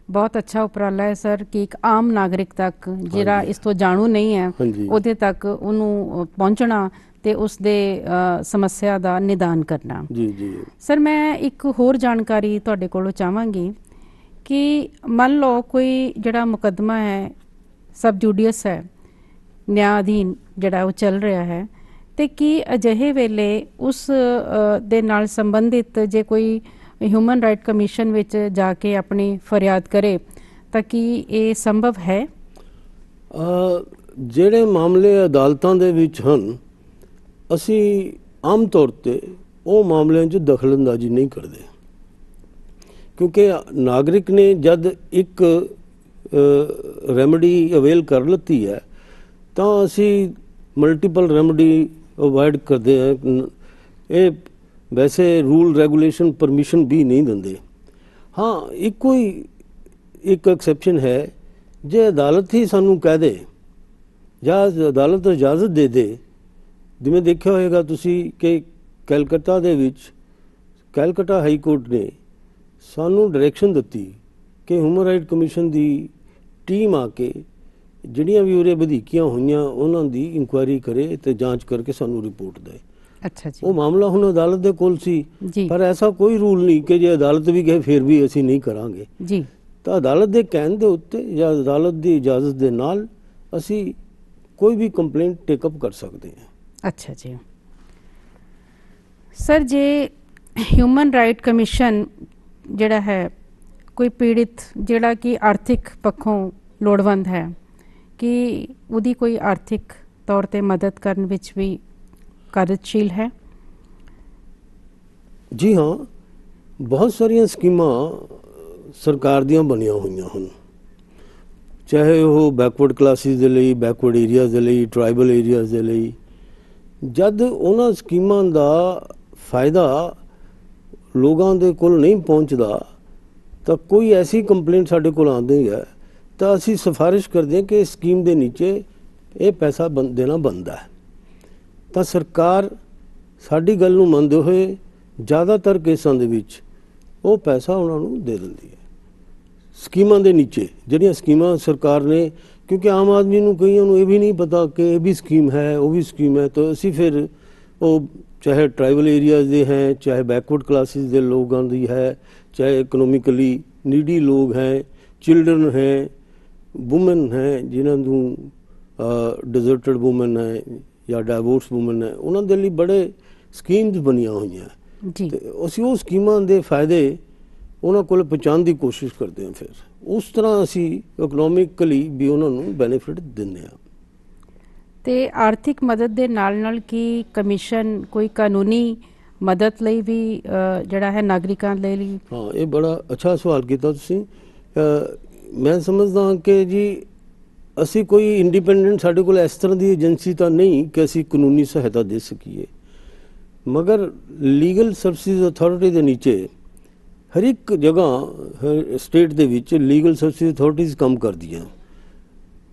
ਬਹੁਤ ਅੱਛਾ ਉਪਰਾਲਾ ਹੈ ਸਰ ਕਿ ਇੱਕ ਆਮ ਨਾਗਰਿਕ ਤੱਕ ਜਿਹੜਾ ਇਸ ਤੋਂ ਜਾਣੂ ਨਹੀਂ ਹੈ ਉਹਦੇ ਤੱਕ ਉਹਨੂੰ ਪਹੁੰਚਣਾ ਤੇ ਉਸ ਦੇ ਸਮੱਸਿਆ ਦਾ ਨਿਦਾਨ ਕਰਨਾ। ਜੀ ਜੀ ਸਰ, ਮੈਂ ਇੱਕ ਹੋਰ ਜਾਣਕਾਰੀ ਤੁਹਾਡੇ ਕੋਲੋਂ ਚਾਹਾਂਗੀ ਕਿ ਮੰਨ ਲਓ ਕੋਈ ਜਿਹੜਾ ਮੁਕੱਦਮਾ ਹੈ ਸਬ ਜੂਡੀਅਸ ਹੈ, ਨਿਆਂ ਅਧੀਨ ਜਿਹੜਾ ਉਹ ਚੱਲ ਰਿਹਾ ਹੈ, ਤੇ ਕੀ ਅਜਿਹੇ ਵੇਲੇ ਉਸ ਦੇ ਨਾਲ ਸੰਬੰਧਿਤ ਜੇ ਕੋਈ ਹਿਊਮਨ ਰਾਈਟ ਕਮਿਸ਼ਨ ਵਿੱਚ ਜਾ ਕੇ ਆਪਣੀ ਫਰਿਆਦ ਕਰੇ ਤਾਂ ਕੀ ਇਹ ਸੰਭਵ ਹੈ? ਜਿਹੜੇ ਮਾਮਲੇ ਅਦਾਲਤਾਂ ਦੇ ਵਿੱਚ ਹਨ, ਅਸੀਂ ਆਮ ਤੌਰ ਤੇ ਉਹ ਮਾਮਲਿਆਂ 'ਚ ਦਖਲਅੰਦਾਜ਼ੀ ਨਹੀਂ ਕਰਦੇ, ਕਿਉਂਕਿ ਨਾਗਰਿਕ ਨੇ ਜਦ ਇੱਕ ਰੈਮਡੀ ਅਵੇਲ ਕਰ ਲਿੱਤੀ ਹੈ ਤਾਂ ਅਸੀਂ ਮਲਟੀਪਲ ਰੈਮਡੀ ਅਵੋਇਡ ਕਰਦੇ ਹਾਂ। ਇਹ ਵੈਸੇ ਰੂਲ ਰੈਗੂਲੇਸ਼ਨ ਪਰਮਿਸ਼ਨ ਵੀ ਨਹੀਂ ਦਿੰਦੇ। ਹਾਂ, ਇੱਕੋ ਹੀ ਇੱਕ ਐਕਸੈਪਸ਼ਨ ਹੈ, ਜੇ ਅਦਾਲਤ ਹੀ ਸਾਨੂੰ ਕਹਿ ਦੇ ਜਾਂ ਅਦਾਲਤ ਇਜਾਜ਼ਤ ਦੇ ਦੇ। ਜਿਵੇਂ ਦੇਖਿਆ ਹੋਏਗਾ ਤੁਸੀਂ ਕਿ ਕੈਲਕੱਤਾ ਦੇ ਵਿੱਚ ਕੈਲਕੱਤਾ ਹਾਈ ਕੋਰਟ ਨੇ ਸਾਨੂੰ ਡਾਇਰੈਕਸ਼ਨ ਦਿੱਤੀ ਕਿ ਹਿਊਮਨ ਰਾਈਟ ਕਮਿਸ਼ਨ ਦੀ ਟੀਮ ਆ ਕੇ ਜਿਹੜੀਆਂ ਵੀ ਉਰੇ ਵਧੀਕੀਆਂ ਹੋਈਆਂ ਉਹਨਾਂ ਦੀ ਇਨਕੁਆਇਰੀ ਕਰੇ ਤੇ ਜਾਂਚ ਕਰਕੇ ਸਾਨੂੰ ਰਿਪੋਰਟ ਦੇ। ਅੱਛਾ ਜੀ। ਉਹ ਮਾਮਲਾ ਹੁਣ ਅਦਾਲਤ ਦੇ ਕੋਲ ਸੀ, ਪਰ ਐਸਾ ਕੋਈ ਰੂਲ ਨਹੀਂ ਕਿ ਜੇ ਅਦਾਲਤ ਵੀ ਕਹੇ ਫਿਰ ਵੀ ਅਸੀਂ ਨਹੀਂ ਕਰਾਂਗੇ ਜੀ। ਤਾਂ ਅਦਾਲਤ ਦੇ ਕਹਿਣ ਦੇ ਉੱਤੇ ਜਾਂ ਅਦਾਲਤ ਦੀ ਇਜਾਜ਼ਤ ਦੇ ਨਾਲ ਅਸੀਂ ਕੋਈ ਵੀ ਕੰਪਲੇਂਟ ਟੇਕਅਪ ਕਰ ਸਕਦੇ ਹਾਂ। ਅੱਛਾ ਜੀ। ਸਰ, ਜੇ ਹਿਊਮਨ ਰਾਈਟ ਕਮਿਸ਼ਨ ਜਿਹੜਾ ਹੈ कोई पीड़ित ਜਿਹੜਾ कि आर्थिक पक्षों लोड़वंद है कि ਉਹਦੀ कोई आर्थिक तौर ਤੇ मदद ਕਰਨ ਵਿੱਚ भी कार्यशील है? जी हाँ, बहुत सारिया स्कीमां सरकार दियां बनिया हुई हैं, चाहे वो बैकवर्ड क्लासिस के लिए, बैकवर्ड एरियाज़ के लिए, ट्राइबल एरियाज़ के लिए। जद उन्होंने स्कीमां का फायदा लोगों के कोल नहीं पहुँचता तो कोई ऐसी कंप्लेंट साढ़े कोल आती है तो असी सिफारिश करते हैं कि इस स्कीम के नीचे ये पैसा देना बनता है। तो सरकार साड़ी गल नूं मंनदे हुए ज़्यादातर केसां दे विच वो पैसा उन्होंने दे दिंदी है स्कीमां दे नीचे। जिहड़ियां स्कीमां सरकार ने, क्योंकि आम आदमी नूं कईयां नूं ये भी नहीं पता कि ये भी स्कीम है वो भी स्कीम है, तो असी फिर वो चाहे ट्राइबल एरियाज़ दे हैं, चाहे बैकवर्ड क्लासिस के लोगों की है, चाहे इकनोमिकली नीडी लोग हैं, चिल्ड्रन हैं, वुमेन हैं जिन्होंने डिजर्टेड वुमेन है या डाइवोर्स वुमेन है, उन्होंने लिए बड़े स्कीम्स बनिया हुई हैं। असी वो स्कीमां दे फायदे उन्होंने को पहुँचाने की कोशिश करते हैं, फिर उस तरह असी इकनोमिकली भी उन्होंने बेनीफिट देंगे। तो आर्थिक मदद के नाल की कमीशन कोई कानूनी मदद लई भी जड़ा है नागरिकां ले ली? हाँ, ये बड़ा अच्छा सवाल किया तुसीं। मैं समझदा हाँ कि जी असी कोई इंडिपेंडेंट साढ़े कोल इस तरह की एजेंसी तो नहीं कि असी कानूनी सहायता दे सकीए, मगर लीगल सर्विसिज अथॉरिटी के नीचे हर एक जगह स्टेट दे विच लीगल सर्विसिज अथॉरिटीज़ काम करदियां।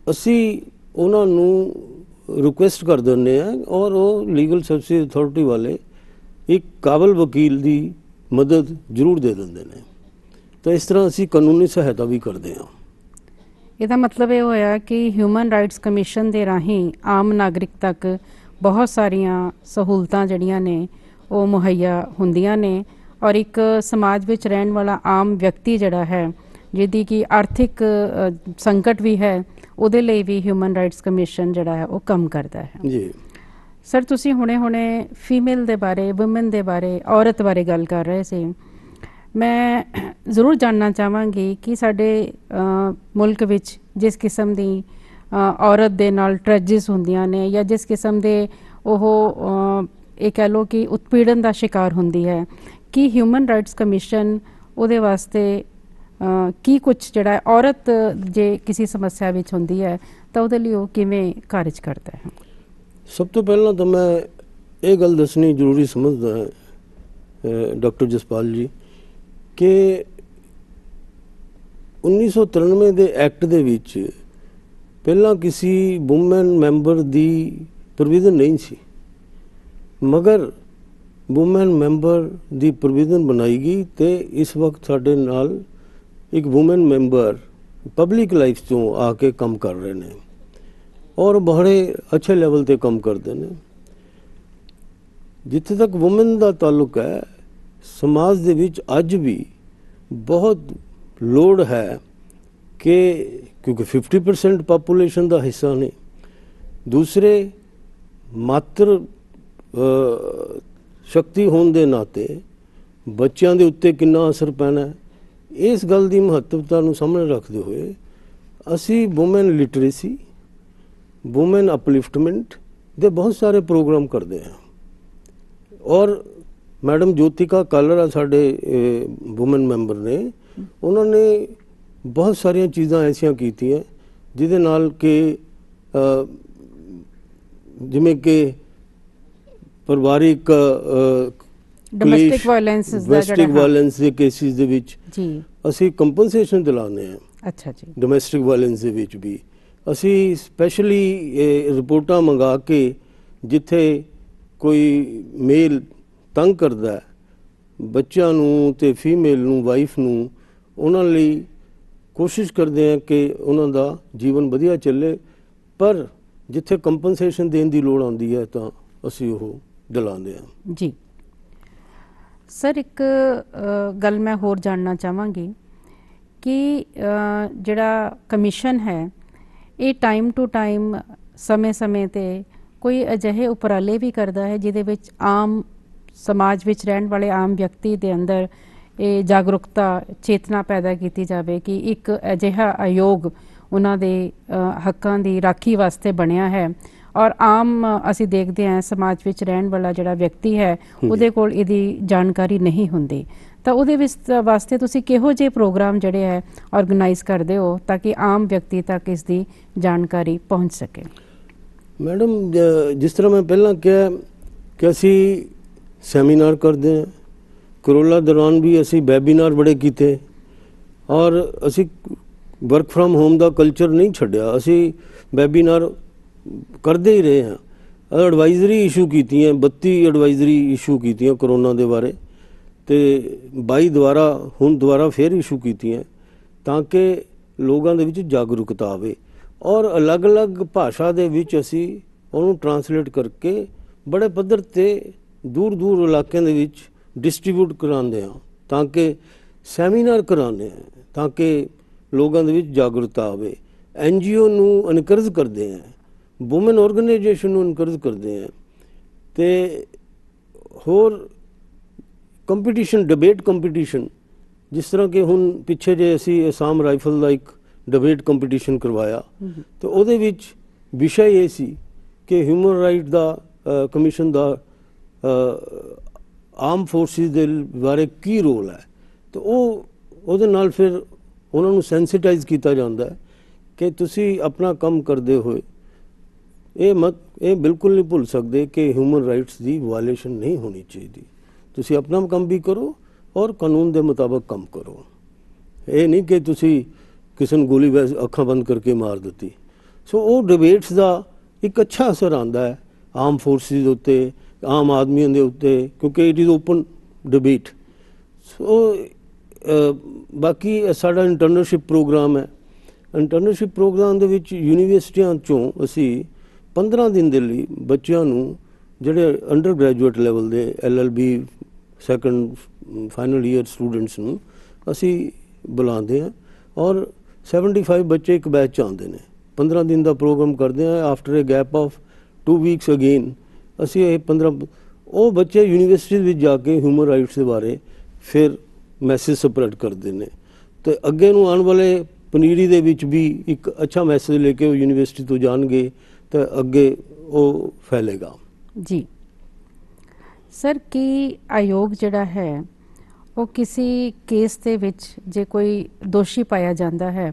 असी उन्होंने रिक्वेस्ट कर देने हैं और वो लीगल सर्विसिज अथॉरिटी वाले एक काबल वकील की मदद जरूर दे देंगे ने। तो इस तरह असी कानूनी सहायता भी करते हैं। ਇਹਦਾ मतलब ये होया कि ह्यूमन राइट्स कमीशन के राही आम नागरिक तक बहुत सारिया सहूलतां जड़ियां ने वो मुहैया हुंदियां ने और एक समाज विच रहन वाला आम व्यक्ति जड़ा है जिहदी कि आर्थिक संकट भी है, उहदे लई भी ह्यूमन राइट्स कमीशन जड़ा है वो काम करता है। जी सर, तुसीं हुणे फीमेल दे बारे, वुमेन दे बारे, औरत बारे गल कर रहे सी। मैं ज़रूर जानना चाहांगी कि साडे मुल्क विच जिस किस्म दी औरत दे नाल ट्रेजिस हुंदियां ने या जिस किस्म दे ओह ये कह लो कि उत्पीड़न का शिकार हुंदी है, कि ह्यूमन राइट्स कमीशन उहदे वास्ते की कुछ जड़ा औरत जे किसी समस्या विच हुंदी है तो उहदे लई ओह किवें कारज करता है? सब तो पहला तो मैं ये गल दसनी जरूरी समझदा है डॉक्टर जसपाल जी कि 1993 के एक्ट दे विच पहला किसी वुमेन मैंबर की प्रोविजन नहीं सी, मगर वुमेन मैंबर की प्रोविजन बनाई गई तो इस वक्त साडे नाल एक वुमेन मैंबर पब्लिक लाइफ चों आके काम कर रहे हैं और बड़े अच्छे लेवल पे काम करते हैं। जिथे तक वुमेन का ताल्लुक है, समाज दे विच अज भी बहुत लोड़ है कि क्योंकि 50% पॉपूलेशन का हिस्सा ने, दूसरे मात्र शक्ति होने के नाते बच्चों के उत्ते कितना असर पैना है, इस गल की महत्वता नूं सामने रखते हुए असी वुमेन लिटरेसी, वुमेन अपलिफ्टमेंट दे बहुत सारे प्रोग्राम करते हैं। और मैडम ज्योतिका कालरा साडे वुमेन मैंबर ने, उन्होंने बहुत सारिया चीज़ां ऐसिया कीतियां जिहदे नाल कि जिमें कि परिवारिक डोमेस्टिक वायलेंस के केसिस दे विच असी कंपनसेशन दिलाने हैं। अच्छा जी। डोमेस्टिक वायलेंस दे विच भी असी स्पैशली रिपोर्टां मंगा के जिथे कोई मेल तंग करता है बच्चों नूं ते फीमेल नूं, वाइफ नूं, उन्हां लई कोशिश करते हैं कि उन्हां दा जीवन वधिया चले, पर जिथे कंपनसेशन देने की लोड़ आती है तो असी वो दिलाते हैं। जी सर, एक गल मैं होर जानना चाहांगी कि जिहड़ा कमीशन है ये टाइम टू टाइम समय समय ते कोई अजिहे उपराले भी करता है जिहदे विच आम समाज विच रहन वाले आम व्यक्ति दे अंदर ਇਹ ਜਾਗਰੂਕਤਾ ਚੇਤਨਾ ਪੈਦਾ ਕੀਤੀ ਜਾਵੇ ਕਿ ਇੱਕ ਅਜਿਹਾ ਆਯੋਗ ਉਹਨਾਂ ਦੇ ਹੱਕਾਂ ਦੀ ਰਾਖੀ ਵਾਸਤੇ ਬਣਿਆ ਹੈ ਔਰ ਆਮ ਅਸੀਂ ਦੇਖਦੇ ਹਾਂ ਸਮਾਜ ਵਿੱਚ ਰਹਿਣ ਵਾਲਾ ਜਿਹੜਾ ਵਿਅਕਤੀ ਹੈ ਉਹਦੇ ਕੋਲ ਇਹਦੀ ਜਾਣਕਾਰੀ ਨਹੀਂ ਹੁੰਦੀ। ਤਾਂ ਉਹਦੇ ਵਿੱਚ ਵਾਸਤੇ ਤੁਸੀਂ ਕਿਹੋ ਜਿਹੇ ਪ੍ਰੋਗਰਾਮ ਜਿਹੜੇ ਹੈ ਆਰਗੇਨਾਈਜ਼ ਕਰਦੇ ਹੋ ਤਾਂ ਕਿ ਆਮ ਵਿਅਕਤੀ ਤੱਕ ਇਸ ਦੀ ਜਾਣਕਾਰੀ ਪਹੁੰਚ ਸਕੇ? ਮੈਡਮ, ਜਿਸ ਤਰ੍ਹਾਂ ਮੈਂ ਪਹਿਲਾਂ ਕਿਹਾ ਕਿ ਅਸੀਂ ਸੈਮੀਨਾਰ ਕਰਦੇ ਹਾਂ, ਕਰੋਨਾ ਦੌਰਾਨ ਵੀ ਅਸੀਂ ਵੈਬੀਨਾਰ ਬੜੇ ਕੀਤੇ ਔਰ ਅਸੀਂ work from home the culture ਨਹੀਂ ਛੱਡਿਆ, ਅਸੀਂ ਵੈਬੀਨਾਰ ਕਰਦੇ ਹੀ ਰਹੇ ਹਾਂ। ਐਡਵਾਈਜ਼ਰੀ ਇਸ਼ੂ ਕੀਤੀਆਂ, 32 ਐਡਵਾਈਜ਼ਰੀ ਇਸ਼ੂ ਕੀਤੀਆਂ ਕਰੋਨਾ ਦੇ ਬਾਰੇ ਤੇ 22 ਦੁਬਾਰਾ ਫਿਰ ਇਸ਼ੂ ਕੀਤੀਆਂ ਤਾਂ ਕਿ ਲੋਕਾਂ ਦੇ ਵਿੱਚ ਜਾਗਰੂਕਤਾ ਆਵੇ ਔਰ ਅਲੱਗ-ਅਲੱਗ ਭਾਸ਼ਾ ਦੇ ਵਿੱਚ ਅਸੀਂ ਉਹਨੂੰ ਟਰਾਂਸਲੇਟ ਕਰਕੇ ਬੜੇ ਪੱਧਰ ਤੇ ਦੂਰ ਇਲਾਕਿਆਂ ਦੇ ਵਿੱਚ ਡਿਸਟ੍ਰੀਬਿਊਟ ਕਰਾਉਂਦੇ ਹਾਂ ਤਾਂ ਕਿ ਸੈਮੀਨਾਰ ਕਰਾਉਂਦੇ ਹਾਂ ਤਾਂ ਕਿ ਲੋਕਾਂ ਦੇ ਵਿੱਚ ਜਾਗਰੂਕਤਾ ਆਵੇ। NGO ਨੂੰ ਇਨਕਰੇਜ ਕਰਦੇ ਹਾਂ, ਵੂਮਨ ਆਰਗੇਨਾਈਜੇਸ਼ਨ ਨੂੰ ਇਨਕਰੇਜ ਕਰਦੇ ਹਾਂ ਤੇ ਹੋਰ ਕੰਪੀਟੀਸ਼ਨ, ਡਿਬੇਟ ਕੰਪੀਟੀਸ਼ਨ, ਜਿਸ ਤਰ੍ਹਾਂ ਕਿ ਹੁਣ ਪਿੱਛੇ ਜੇ ਅਸੀਂ ਅਸਾਮ ਰਾਈਫਲ ਦਾ ਇੱਕ ਡਿਬੇਟ ਕੰਪੀਟੀਸ਼ਨ ਕਰਵਾਇਆ ਤੇ ਉਹਦੇ ਵਿੱਚ ਵਿਸ਼ਾ ਇਹ ਸੀ ਕਿ ਹਿਊਮਨ ਰਾਈਟ ਦਾ ਕਮਿਸ਼ਨ ਦਾ ਆਰਮ ਫੋਰਸਿਸ ਦੇ ਬਾਰੇ ਕੀ ਰੋਲ ਹੈ ਤੇ ਉਹਦੇ ਨਾਲ ਫਿਰ ਉਹਨਾਂ ਨੂੰ ਸੈਂਸਿਟਾਈਜ਼ ਕੀਤਾ ਜਾਂਦਾ ਹੈ ਕਿ ਤੁਸੀਂ ਆਪਣਾ ਕੰਮ ਕਰਦੇ ਹੋਏ ਇਹ ਬਿਲਕੁਲ ਨਹੀਂ ਭੁੱਲ ਸਕਦੇ ਕਿ ਹਿਊਮਨ ਰਾਈਟਸ ਦੀ ਵਾਇਲੇਸ਼ਨ ਨਹੀਂ ਹੋਣੀ ਚਾਹੀਦੀ। ਤੁਸੀਂ ਆਪਣਾ ਕੰਮ ਵੀ ਕਰੋ ਔਰ ਕਾਨੂੰਨ ਦੇ ਮੁਤਾਬਕ ਕੰਮ ਕਰੋ। ਇਹ ਨਹੀਂ ਕਿ ਤੁਸੀਂ ਕਿਸੇ ਨੂੰ ਗੋਲੀ ਅੱਖਾਂ ਬੰਦ ਕਰਕੇ ਮਾਰ ਦਿੱਤੀ। ਸੋ ਉਹ ਡਿਬੇਟਸ ਦਾ ਇੱਕ ਅੱਛਾ ਅਸਰ ਆਉਂਦਾ ਹੈ ਆਮ ਫੋਰਸਿਸ ਦੇ ਉੱਤੇ, ਆਮ ਆਦਮੀਆਂ ਦੇ ਉੱਤੇ, ਕਿਉਂਕਿ ਇਟ ਇਜ਼ ਓਪਨ ਡਿਬੇਟ। ਸੋ ਬਾਕੀ ਸਾਡਾ ਇੰਟਰਨਸ਼ਿਪ ਪ੍ਰੋਗਰਾਮ ਹੈ। ਇੰਟਰਨਸ਼ਿਪ ਪ੍ਰੋਗਰਾਮ ਦੇ ਵਿੱਚ ਯੂਨੀਵਰਸਿਟੀਆਂ 'ਚੋਂ ਅਸੀਂ 15 ਦਿਨ ਦੇ ਲਈ ਬੱਚਿਆਂ ਨੂੰ ਜਿਹੜੇ ਅੰਡਰ ਗ੍ਰੈਜੂਏਟ ਲੈਵਲ ਦੇ LLB second final year students ਨੂੰ ਅਸੀਂ ਬੁਲਾਉਂਦੇ ਹਾਂ ਔਰ 75 ਬੱਚੇ ਇੱਕ ਬੈਚ 'ਚ ਆਉਂਦੇ ਨੇ। 15 ਦਿਨ ਦਾ ਪ੍ਰੋਗਰਾਮ ਕਰਦੇ ਹਾਂ। After A gap of 2 weeks again ਅਸੀਂ ਇਹ 15 ਉਹ ਬੱਚੇ ਯੂਨੀਵਰਸਿਟੀ ਵਿੱਚ ਜਾ ਕੇ ਹਿਊਮਨ ਰਾਈਟਸ ਦੇ ਬਾਰੇ ਫਿਰ ਮੈਸੇਜ ਸਪਰੈਡ ਕਰਦੇ ਨੇ ਤੇ ਅੱਗੇ ਨੂੰ ਆਉਣ ਵਾਲੇ ਪਨੀਰੀ ਦੇ ਵਿੱਚ ਵੀ ਇੱਕ ਅੱਛਾ ਮੈਸੇਜ ਲੈ ਕੇ ਉਹ ਯੂਨੀਵਰਸਿਟੀ ਤੋਂ ਜਾਣਗੇ ਤਾਂ ਅੱਗੇ ਉਹ ਫੈਲੇਗਾ। ਜੀ ਸਰ, ਕੀ ਆਯੋਗ ਜਿਹੜਾ ਹੈ ਉਹ ਕਿਸੇ ਕੇਸ ਦੇ ਵਿੱਚ ਜੇ ਕੋਈ ਦੋਸ਼ੀ ਪਾਇਆ ਜਾਂਦਾ ਹੈ